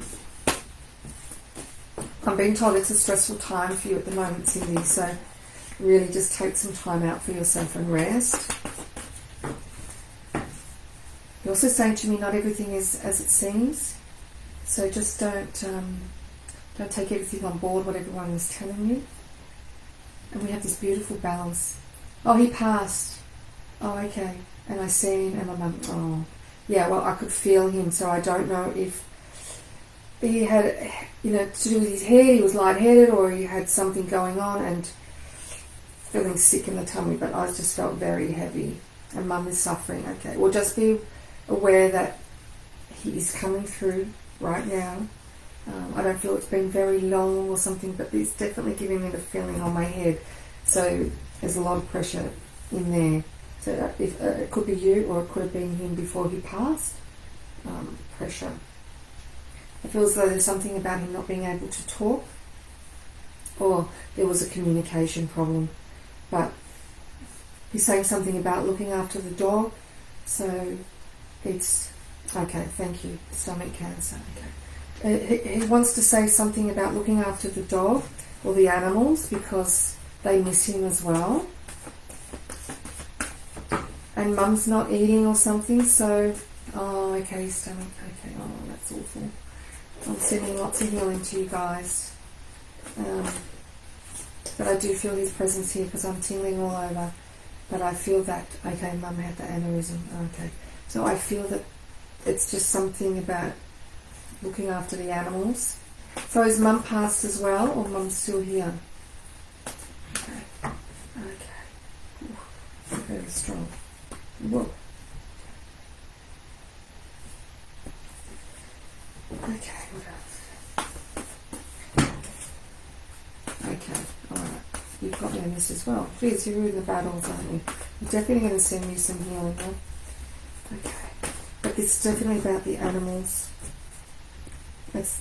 I'm being told it's a stressful time for you at the moment, Cindy, so really just take some time out for yourself and rest. You're also saying to me not everything is as it seems, so just don't take everything on board what everyone is telling you. And we have this beautiful balance. Oh, he passed. Oh, okay. And I seen him and my mum, oh. Yeah, well, I could feel him, so I don't know if he had, to do with his head, he was lightheaded, or he had something going on and feeling sick in the tummy, but I just felt very heavy, and Mum is suffering. Okay, well, just be aware that he is coming through right now. I don't feel it's been very long or something, but it's definitely giving me the feeling on my head, so there's a lot of pressure in there. So if, it could be you, or it could have been him before he passed. Pressure. I feel as though there's something about him not being able to talk, or there was a communication problem. But he's saying something about looking after the dog, so it's okay. Thank you. Stomach cancer. Okay. He wants to say something about looking after the dog or the animals because they miss him as well. And Mum's not eating or something, so, oh, okay, stomach, okay, oh, that's awful. I'm sending lots of healing to you guys. But I do feel his presence here because I'm tingling all over. But I feel that, okay, Mum had the aneurysm. Okay. So I feel that it's just something about looking after the animals. So has Mum passed as well, or Mum's still here? Okay. Okay. Ooh, very strong. Whoa. Okay, what else? Okay, alright. You've got me on this as well. Please, you're in the battles, aren't you? You're definitely going to send me some healing, huh? Okay. But it's definitely about the animals.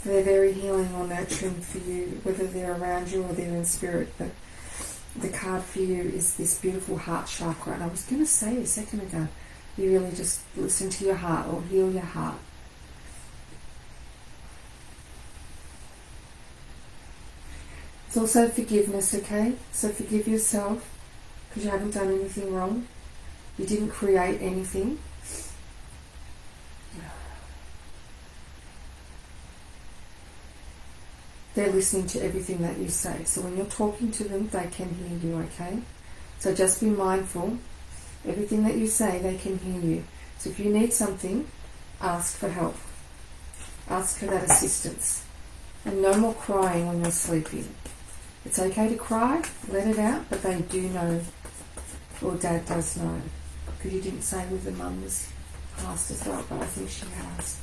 They're very healing or nurturing for you, whether they're around you or they're in spirit. But the card for you is this beautiful heart chakra. And I was going to say a second ago, you really just listen to your heart or heal your heart. It's also forgiveness, okay? So forgive yourself because you haven't done anything wrong. You didn't create anything. They're listening to everything that you say. So when you're talking to them, they can hear you, okay? So just be mindful. Everything that you say, they can hear you. So if you need something, ask for help. Ask for that assistance. And no more crying when you're sleeping. It's okay to cry, let it out, but they do know, or Dad does know. Because you didn't say whether Mum was passed as well, but I think she has.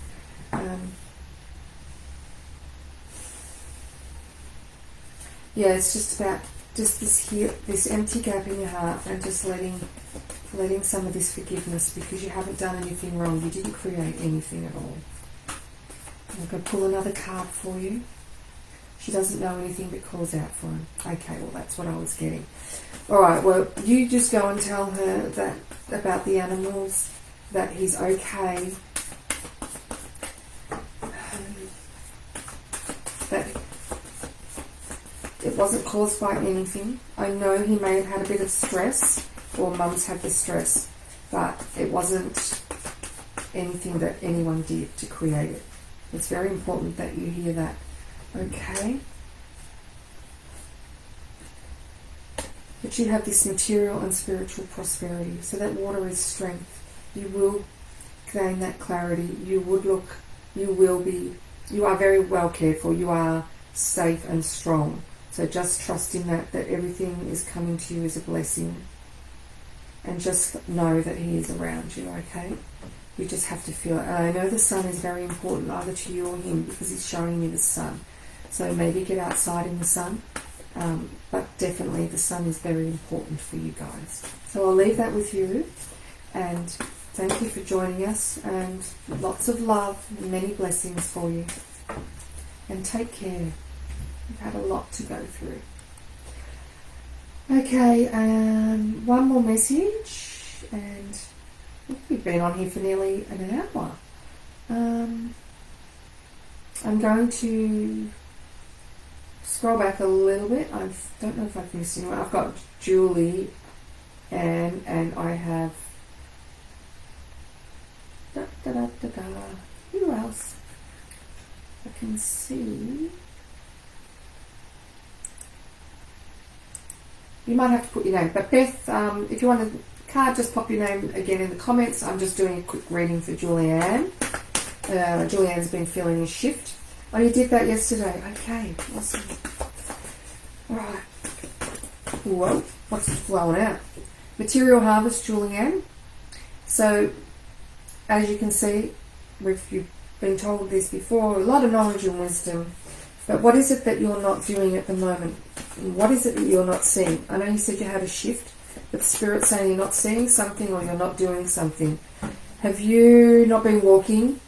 Yeah, it's just about this empty gap in your heart and just letting some of this forgiveness because you haven't done anything wrong. You didn't create anything at all. I'm going to pull another card for you. She doesn't know anything but calls out for him. Okay, well that's what I was getting. Alright, well you just go and tell her that about the animals, that he's okay. That it wasn't caused by anything. I know he may have had a bit of stress, or Mum's had the stress, but it wasn't anything that anyone did to create it. It's very important that you hear that. Okay? But you have this material and spiritual prosperity. So that water is strength. You will gain that clarity. You are very well cared for. You are safe and strong. So just trust in that everything is coming to you as a blessing. And just know that he is around you, okay? You just have to feel it. And I know the sun is very important, either to you or him, because he's showing you the sun. So maybe get outside in the sun. But definitely the sun is very important for you guys. So I'll leave that with you. And thank you for joining us. And lots of love and many blessings for you. And take care. You've had a lot to go through. Okay, one more message. And we've been on here for nearly an hour. I'm going to scroll back a little bit. I don't know if I've missed anyone. I've got Julie and I have who else? I can see. You might have to put your name. But Beth, if you want a card, just pop your name again in the comments. I'm just doing a quick reading for Julianne. Julianne's been feeling a shift. Oh, you did that yesterday. Okay, awesome. Alright. Whoa, what's flowing out? Material harvest, Julianne. So, as you can see, you've been told this before, a lot of knowledge and wisdom. But what is it that you're not doing at the moment? What is it that you're not seeing? I know you said you had a shift, but Spirit's saying you're not seeing something or you're not doing something. Have you not been walking?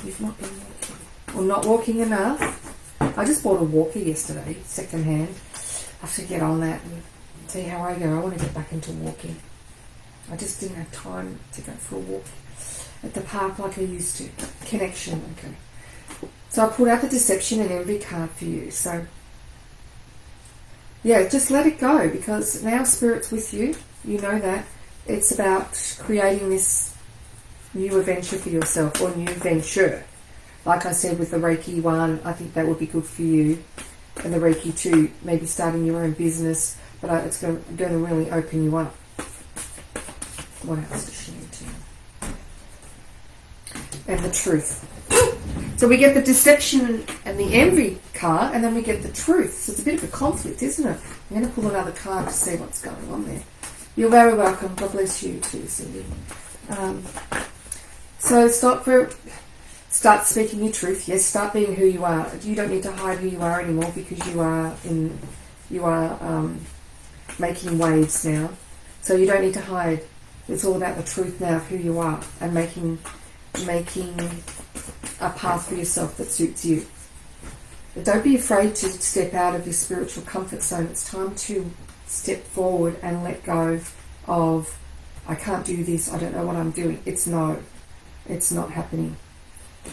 You've not been walking. Or not walking enough. I just bought a walker yesterday, second hand. I have to get on that and see how I go. I want to get back into walking. I just didn't have time to go for a walk at the park like I used to. Connection, okay. So I pulled out the deception and envy card for you. So, yeah, just let it go because now Spirit's with you. You know that. It's about creating this new adventure for yourself, or new venture. Like I said with the Reiki 1, I think that would be good for you. And the Reiki 2, maybe starting your own business, but it's going to really open you up. What else does she need to know? And the truth. So we get the deception and the envy card, and then we get the truth. So it's a bit of a conflict, isn't it? I'm going to pull another card to see what's going on there. You're very welcome. God bless you too, Cindy. So start speaking your truth. Yes, start being who you are. You don't need to hide who you are anymore, because you are making waves now. So you don't need to hide. It's all about the truth now of who you are, and making a path for yourself that suits you. But don't be afraid to step out of your spiritual comfort zone. It's time to step forward and let go of, I can't do this, I don't know what I'm doing. It's not happening.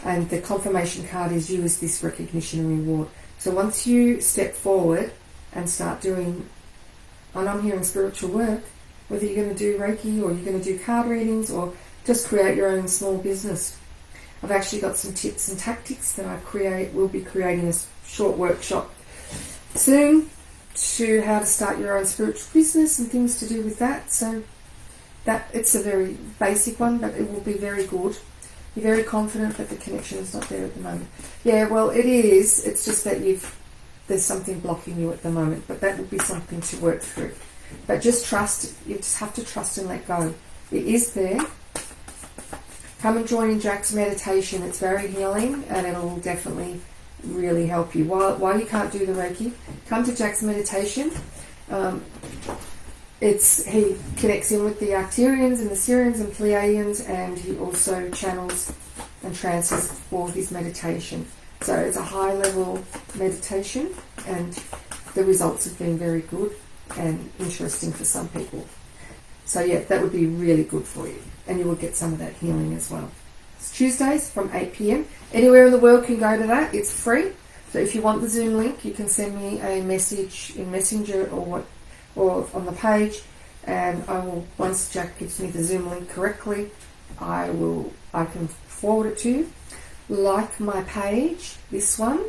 And the confirmation card is you as this recognition and reward. So once you step forward and start doing, and I'm hearing spiritual work, whether you're going to do Reiki or you're going to do card readings or just create your own small business. I've actually got some tips and tactics that we'll be creating a short workshop soon to how to start your own spiritual business and things to do with that. So that it's a very basic one, but it will be very good. You're very confident that the connection is not there at the moment. Yeah, well, it is. It's just that there's something blocking you at the moment, but that will be something to work through. But just trust. You just have to trust and let go. It is there. Come and join in Jack's meditation. It's very healing, and it'll definitely really help you. While you can't do the Reiki, come to Jack's meditation. He connects in with the Arcturians and the Sirians and Pleiadians, and he also channels and trances for his meditation. So it's a high level meditation, and the results have been very good and interesting for some people. So yeah, that would be really good for you, and you will get some of that healing as well. It's Tuesdays from 8 p.m. Anywhere in the world can go to that. It's free. So if you want the Zoom link, you can send me a message in Messenger or on the page, and I will, once Jack gives me the Zoom link correctly, I can forward it to you. Like my page, this one,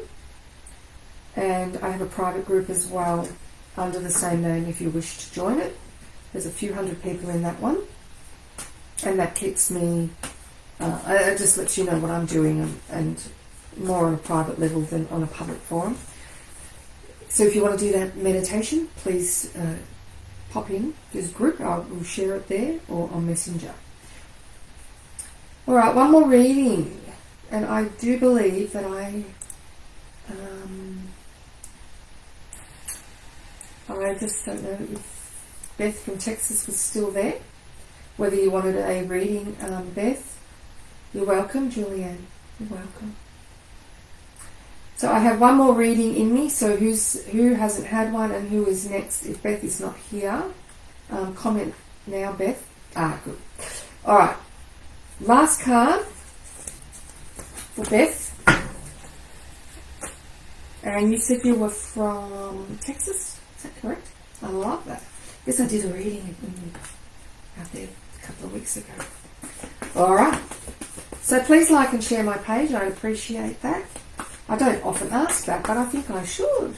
and I have a private group as well under the same name if you wish to join it. There's a few hundred people in that one, and that keeps me, it just lets you know what I'm doing, and more on a private level than on a public forum. So if you want to do that meditation, please pop in this group. I will share it there or on Messenger. Alright, one more reading, and I do believe that I just don't know if Beth from Texas was still there, whether you wanted a reading. Beth, you're welcome. Julianne, you're welcome. So I have one more reading in me, so who hasn't had one and who is next? If Beth is not here, comment now, Beth. Good. Alright, last card for Beth. And you said you were from Texas, is that correct? I love that. Yes, I did a reading out there a couple of weeks ago. Alright, so please like and share my page, I'd appreciate that. I don't often ask that, but I think I should.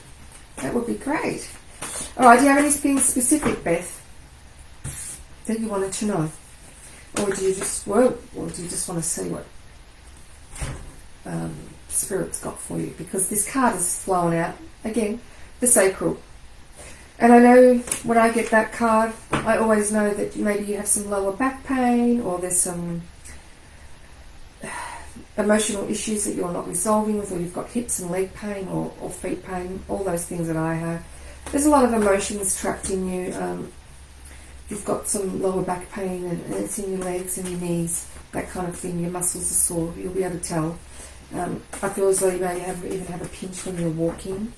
That would be great. Alright, do you have anything specific, Beth, that you wanted to know? Or do you just want to see what Spirit's got for you? Because this card is flowing out, again, the sacral. And I know when I get that card, I always know that maybe you have some lower back pain, or there's some emotional issues that you're not resolving with, or you've got hips and leg pain or feet pain, all those things that I have. There's a lot of emotions trapped in you. You've got some lower back pain, and it's in your legs and your knees, that kind of thing. Your muscles are sore, you'll be able to tell. I feel as though you may even have a pinch when you're walking.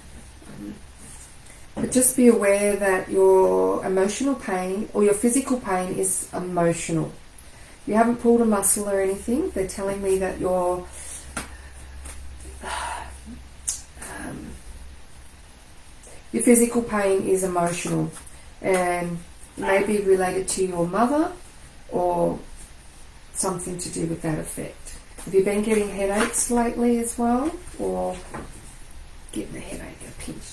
But just be aware that your emotional pain or your physical pain is emotional. You haven't pulled a muscle or anything. They're telling me that your physical pain is emotional, and may be related to your mother or something to do with that effect. Have you been getting headaches lately as well? Or getting a headache, a pinch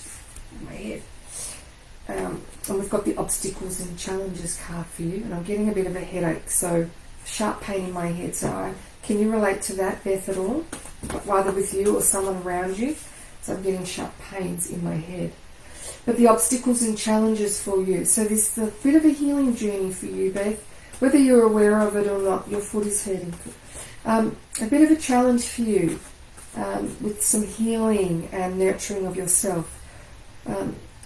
in my head? And we've got the obstacles and challenges card for you, and I'm getting a bit of a headache, so sharp pain in my head. So can you relate to that, Beth, at all? Either with you or someone around you? So I'm getting sharp pains in my head. But the obstacles and challenges for you. So this is a bit of a healing journey for you, Beth. Whether you're aware of it or not, your foot is hurting. A bit of a challenge for you with some healing and nurturing of yourself.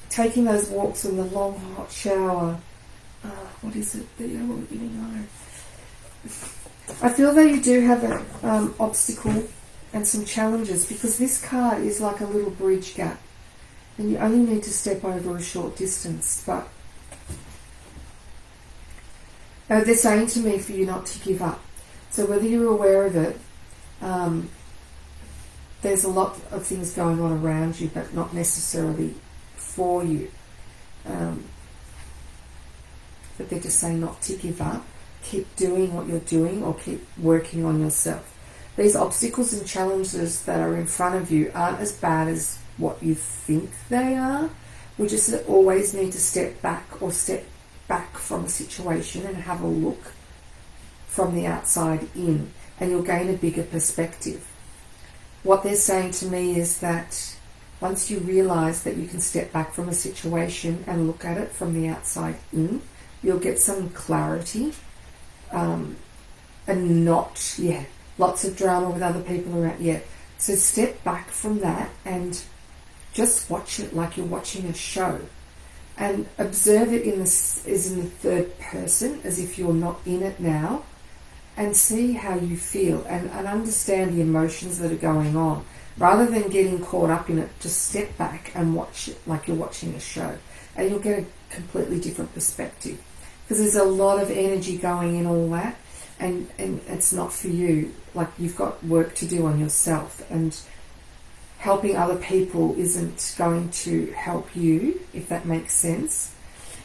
Taking those walks in the long hot shower. What is it that you don't really know? I feel that you do have an obstacle and some challenges, because this card is like a little bridge gap and you only need to step over a short distance. But they're saying to me for you not to give up. So whether you're aware of it, there's a lot of things going on around you, but not necessarily for you. But they're just saying not to give up. Keep doing what you're doing, or keep working on yourself. These obstacles and challenges that are in front of you aren't as bad as what you think they are. We just always need to step back from a situation and have a look from the outside in, and you'll gain a bigger perspective. What they're saying to me is that once you realize that you can step back from a situation and look at it from the outside in, you'll get some clarity, and not, lots of drama with other people around, So step back from that and just watch it like you're watching a show, and observe it in the third person, as if you're not in it now, and see how you feel, and understand the emotions that are going on. Rather than getting caught up in it, just step back and watch it like you're watching a show, and you'll get a completely different perspective. Because there's a lot of energy going in all that, and it's not for you. Like, you've got work to do on yourself, and helping other people isn't going to help you, if that makes sense.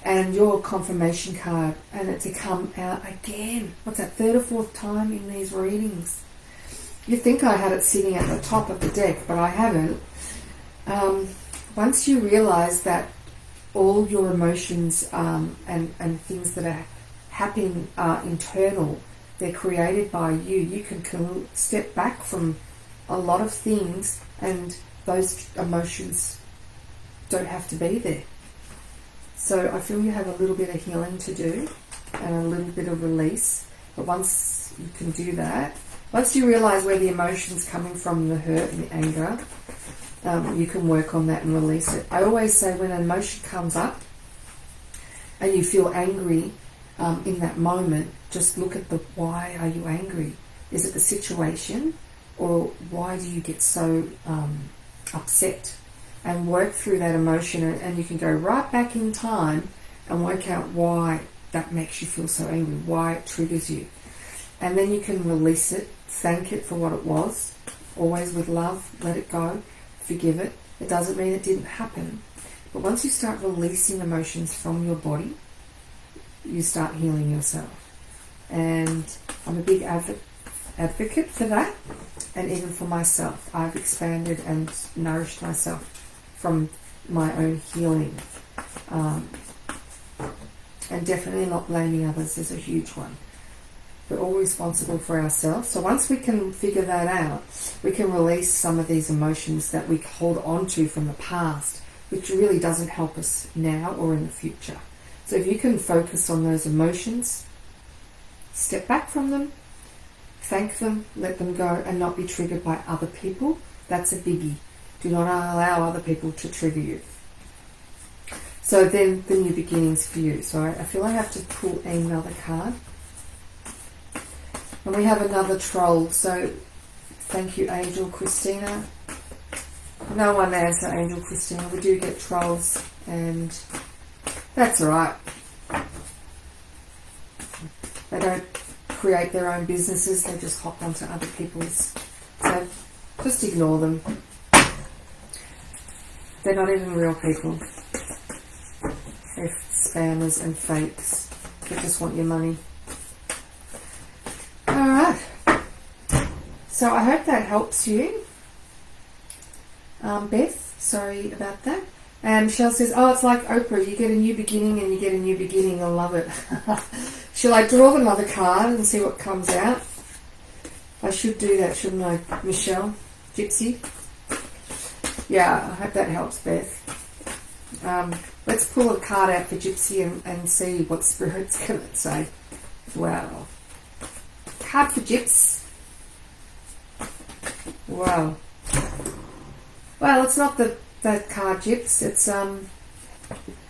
And your confirmation card, and it to come out again. What's that, third or fourth time in these readings? You think I had it sitting at the top of the deck, but I haven't. Once you realise that all your emotions and things that are happening are internal, they're created by you, you can step back from a lot of things, and those emotions don't have to be there. So I feel you have a little bit of healing to do and a little bit of release. But once you can do that, once you realise where the emotion's coming from, the hurt and the anger, you can work on that and release it. I always say, when an emotion comes up and you feel angry in that moment, just look at the why are you angry? Is it the situation, or why do you get so upset? And work through that emotion, and you can go right back in time and work out why that makes you feel so angry, why it triggers you. And then you can release it, thank it for what it was, always with love, let it go, forgive it. It doesn't mean it didn't happen. But once you start releasing emotions from your body, you start healing yourself. And I'm a big advocate for that, and even for myself. I've expanded and nourished myself from my own healing. And definitely not blaming others is a huge one. We're all responsible for ourselves. So once we can figure that out, we can release some of these emotions that we hold on to from the past, which really doesn't help us now or in the future. So if you can focus on those emotions, step back from them, thank them, let them go, and not be triggered by other people, that's a biggie. Do not allow other people to trigger you. So then the new beginnings for you. So I feel I have to pull another card. And we have another troll. So thank you, Angel Christina. No one answer, Angel Christina. We do get trolls, and that's alright. They don't create their own businesses, they just hop onto other people's. So just ignore them. They're not even real people. They're spammers and fakes. They just want your money. Alright. So I hope that helps you. Beth, sorry about that. And Michelle says, oh, it's like Oprah. You get a new beginning and you get a new beginning. I love it. Shall I draw another card and see what comes out? I should do that, shouldn't I, Michelle? Gypsy? Yeah, I hope that helps, Beth. Let's pull a card out for Gypsy and see what Spirit's going to say. Wow. Card for Gyps. Wow. Well, it's not that card, Gyps.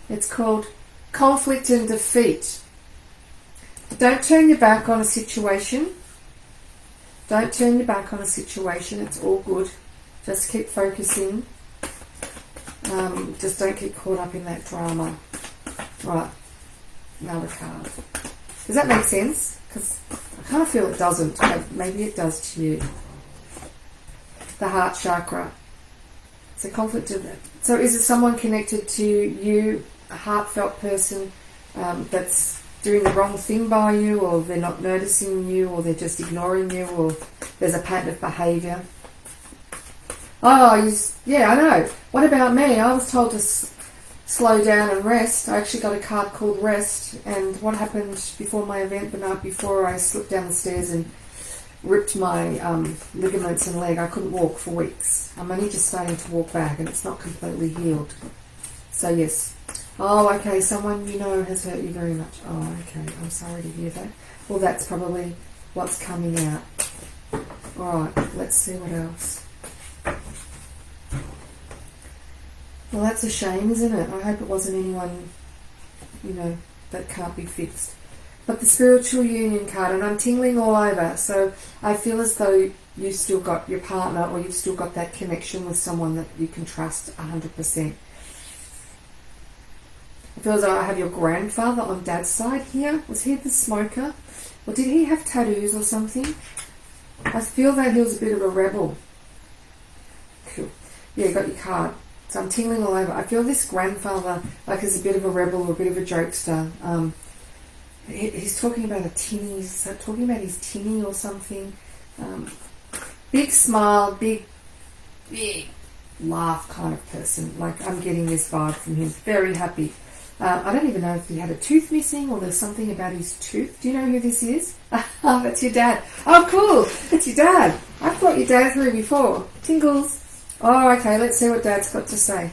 It's called Conflict and Defeat. Don't turn your back on a situation. Don't turn your back on a situation. It's all good. Just keep focusing. Just don't get caught up in that drama. Right. Another card. Does that make sense? Because I kind of feel it doesn't. But maybe it does to you. The heart chakra. It's a conflict of that. So is it someone connected to you, a heartfelt person that's doing the wrong thing by you, or they're not noticing you, or they're just ignoring you, or there's a pattern of behaviour? Oh, yeah, I know. What about me? I was told to slow down and rest. I actually got a card called Rest, and what happened before my event the night before, I slipped down the stairs and ripped my ligaments and leg. I couldn't walk for weeks. I'm only just starting to walk back, and it's not completely healed. So yes. Oh, okay, someone you know has hurt you very much. Oh, okay, I'm sorry to hear that. Well, that's probably what's coming out. Alright, let's see what else. Well, that's a shame, isn't it? I hope it wasn't anyone, that can't be fixed. But the spiritual union card, and I'm tingling all over, so I feel as though you've still got your partner, or you've still got that connection with someone that you can trust 100%. I feel as though I have your grandfather on Dad's side here. Was he the smoker? Or did he have tattoos or something? I feel that he was a bit of a rebel. Cool. Yeah, you got your card. So I'm tingling all over. I feel this grandfather like is a bit of a rebel or a bit of a jokester. He's talking about a tinny. He's talking about his tinny or something. Big smile, big laugh kind of person. Like, I'm getting this vibe from him. Very happy. I don't even know if he had a tooth missing or there's something about his tooth. Do you know who this is? Oh, that's your dad. Oh, cool. It's your dad. I've brought your dad through before. Tingles. Oh, okay. Let's see what Dad's got to say.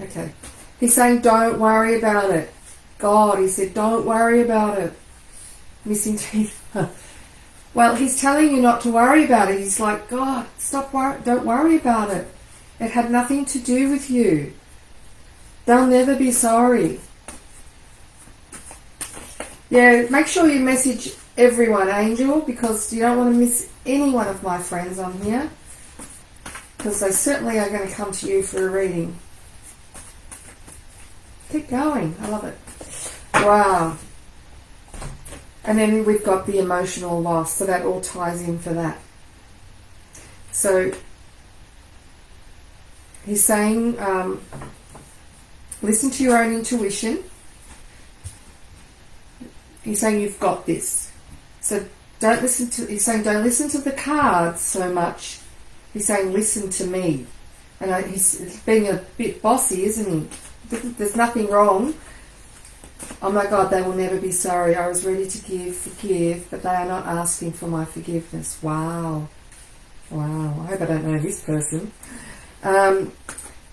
Okay. He's saying, don't worry about it. God, he said, don't worry about it. Missing teeth. Well, he's telling you not to worry about it. He's like, God, don't worry about it. It had nothing to do with you. They'll never be sorry. Yeah, make sure you message everyone, Angel, because you don't want to miss any one of my friends on here, because they certainly are going to come to you for a reading. Keep going. I love it. Wow. And then we've got the emotional loss, so that all ties in for that. So he's saying, listen to your own intuition. He's saying you've got this. So he's saying don't listen to the cards so much. He's saying listen to me. And he's being a bit bossy, isn't he? There's nothing wrong. Oh my God, they will never be sorry. I was ready to forgive, but they are not asking for my forgiveness. Wow. Wow. I hope I don't know this person.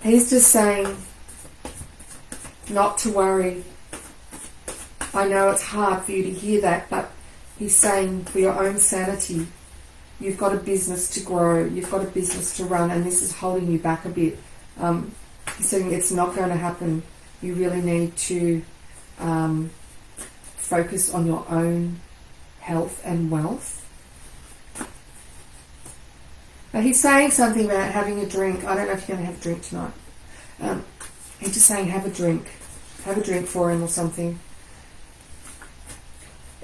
He's just saying not to worry. I know it's hard for you to hear that, but he's saying for your own sanity, you've got a business to grow, you've got a business to run, and this is holding you back a bit. He's saying it's not going to happen. You really need to focus on your own health and wealth. But he's saying something about having a drink. I don't know if you're going to have a drink tonight. He's just saying have a drink. Have a drink for him or something.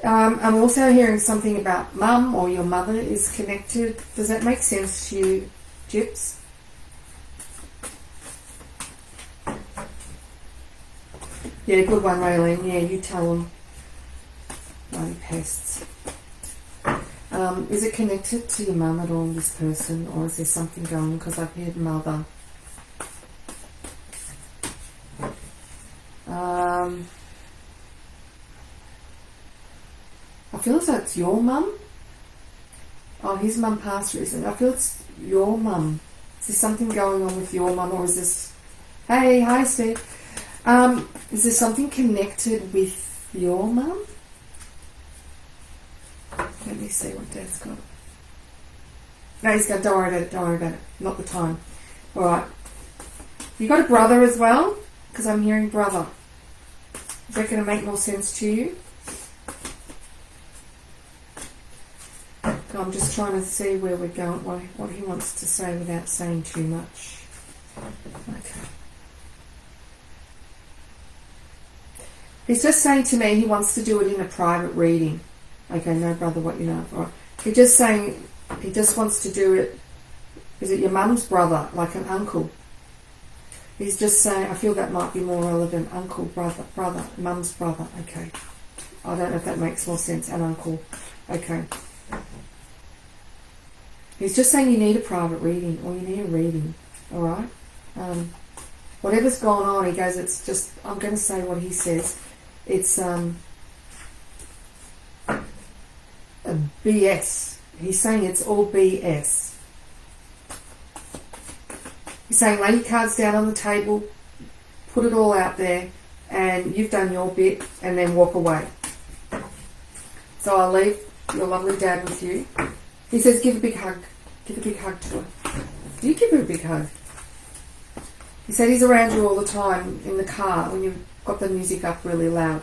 I'm also hearing something about mum or your mother is connected. Does that make sense to you, Gyps? Yeah, good one, Raylene. Yeah, you tell them. Bloody pests. Is it connected to your mum at all, this person, or is there something going on? Because I've heard mother. I feel as though it's your mum. Oh, his mum passed recently. I feel it's your mum. Is there something going on with your mum, or is this... Hey, hi Steve. Is there something connected with your mum? Let me see what Dad's got. No, he's got, don't worry about it, don't worry about it. Not the time. Alright. You got a brother as well? Because I'm hearing brother. Is that going to make more sense to you? I'm just trying to see where we're going, what he wants to say without saying too much. Okay. He's just saying to me he wants to do it in a private reading. Okay, no brother, what you know. All right. He's just saying he just wants to do it. Is it your mum's brother, like an uncle? He's just saying, I feel that might be more relevant. Uncle, brother, mum's brother. Okay. I don't know if that makes more sense. An uncle. Okay. He's just saying you need a private reading, or you need a reading. Alright? Whatever's gone on, he goes, it's just, I'm going to say what he says. It's a BS. He's saying it's all BS. He's saying lay your cards down on the table, put it all out there, and you've done your bit, and then walk away. So I'll leave your lovely dad with you. He says give a big hug. Give a big hug to her. Do you give her a big hug? He said he's around you all the time in the car when you've got the music up really loud.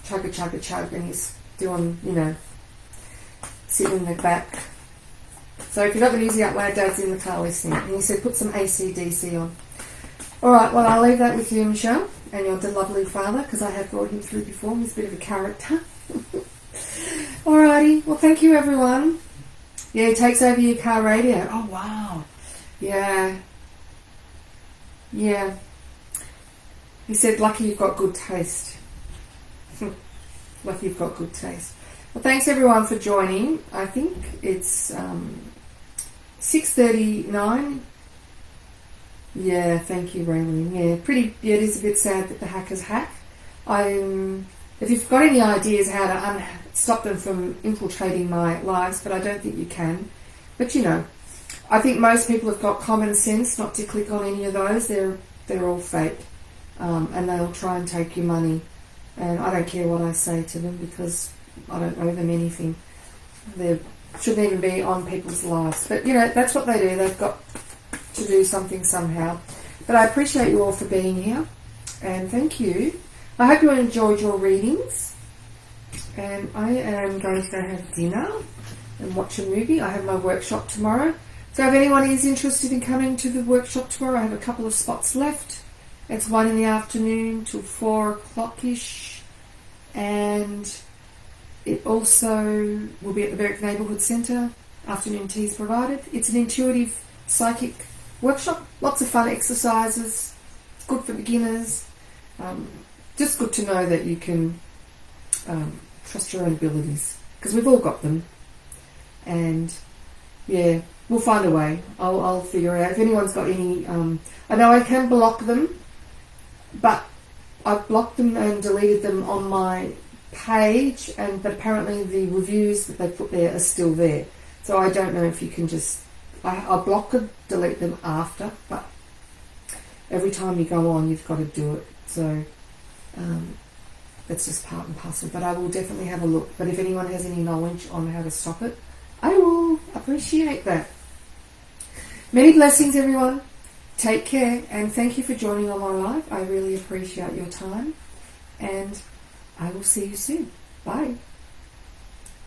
Chugga chugga chug, and he's doing, you know, sitting in the back. So if you've got the music up loud, Dad's in the car listening. And he said put some AC/DC on. Alright, well I'll leave that with you, Michelle, and your lovely father, because I have brought him through before. He's a bit of a character. Alrighty, well thank you everyone. Yeah, he takes over your car radio. Oh wow. Yeah. Yeah. He said lucky you've got good taste. Lucky you've got good taste. Well thanks everyone for joining. I think it's 6:39. Yeah, thank you Raylene. Yeah, it is a bit sad that the hackers hack. If you've got any ideas how to stop them from infiltrating my lives, but I don't think you can. But you know, I think most people have got common sense not to click on any of those. They're all fake, and they'll try and take your money. And I don't care what I say to them because I don't owe them anything. They shouldn't even be on people's lives. But you know, that's what they do. They've got to do something somehow. But I appreciate you all for being here, and thank you. I hope you enjoyed your readings, and I am going to go have dinner and watch a movie. I have my workshop tomorrow, so if anyone is interested in coming to the workshop tomorrow, I have a couple of spots left. It's 1 in the afternoon till 4 o'clock-ish, and it also will be at the Berwick Neighbourhood Centre. Afternoon teas provided. It's an intuitive psychic workshop, lots of fun exercises, good for beginners. Just good to know that you can trust your own abilities, because we've all got them. And yeah, we'll find a way. I'll figure it out. If anyone's got any, I know I can block them, but I've blocked them and deleted them on my page, but apparently the reviews that they put there are still there. So I don't know if you can just, I'll block and delete them after, but every time you go on, you've got to do it. So that's just part and parcel, but I will definitely have a look. But if anyone has any knowledge on how to stop it, I will appreciate that. Many blessings everyone, take care, and thank you for joining on my live. I really appreciate your time, and I will see you soon. Bye.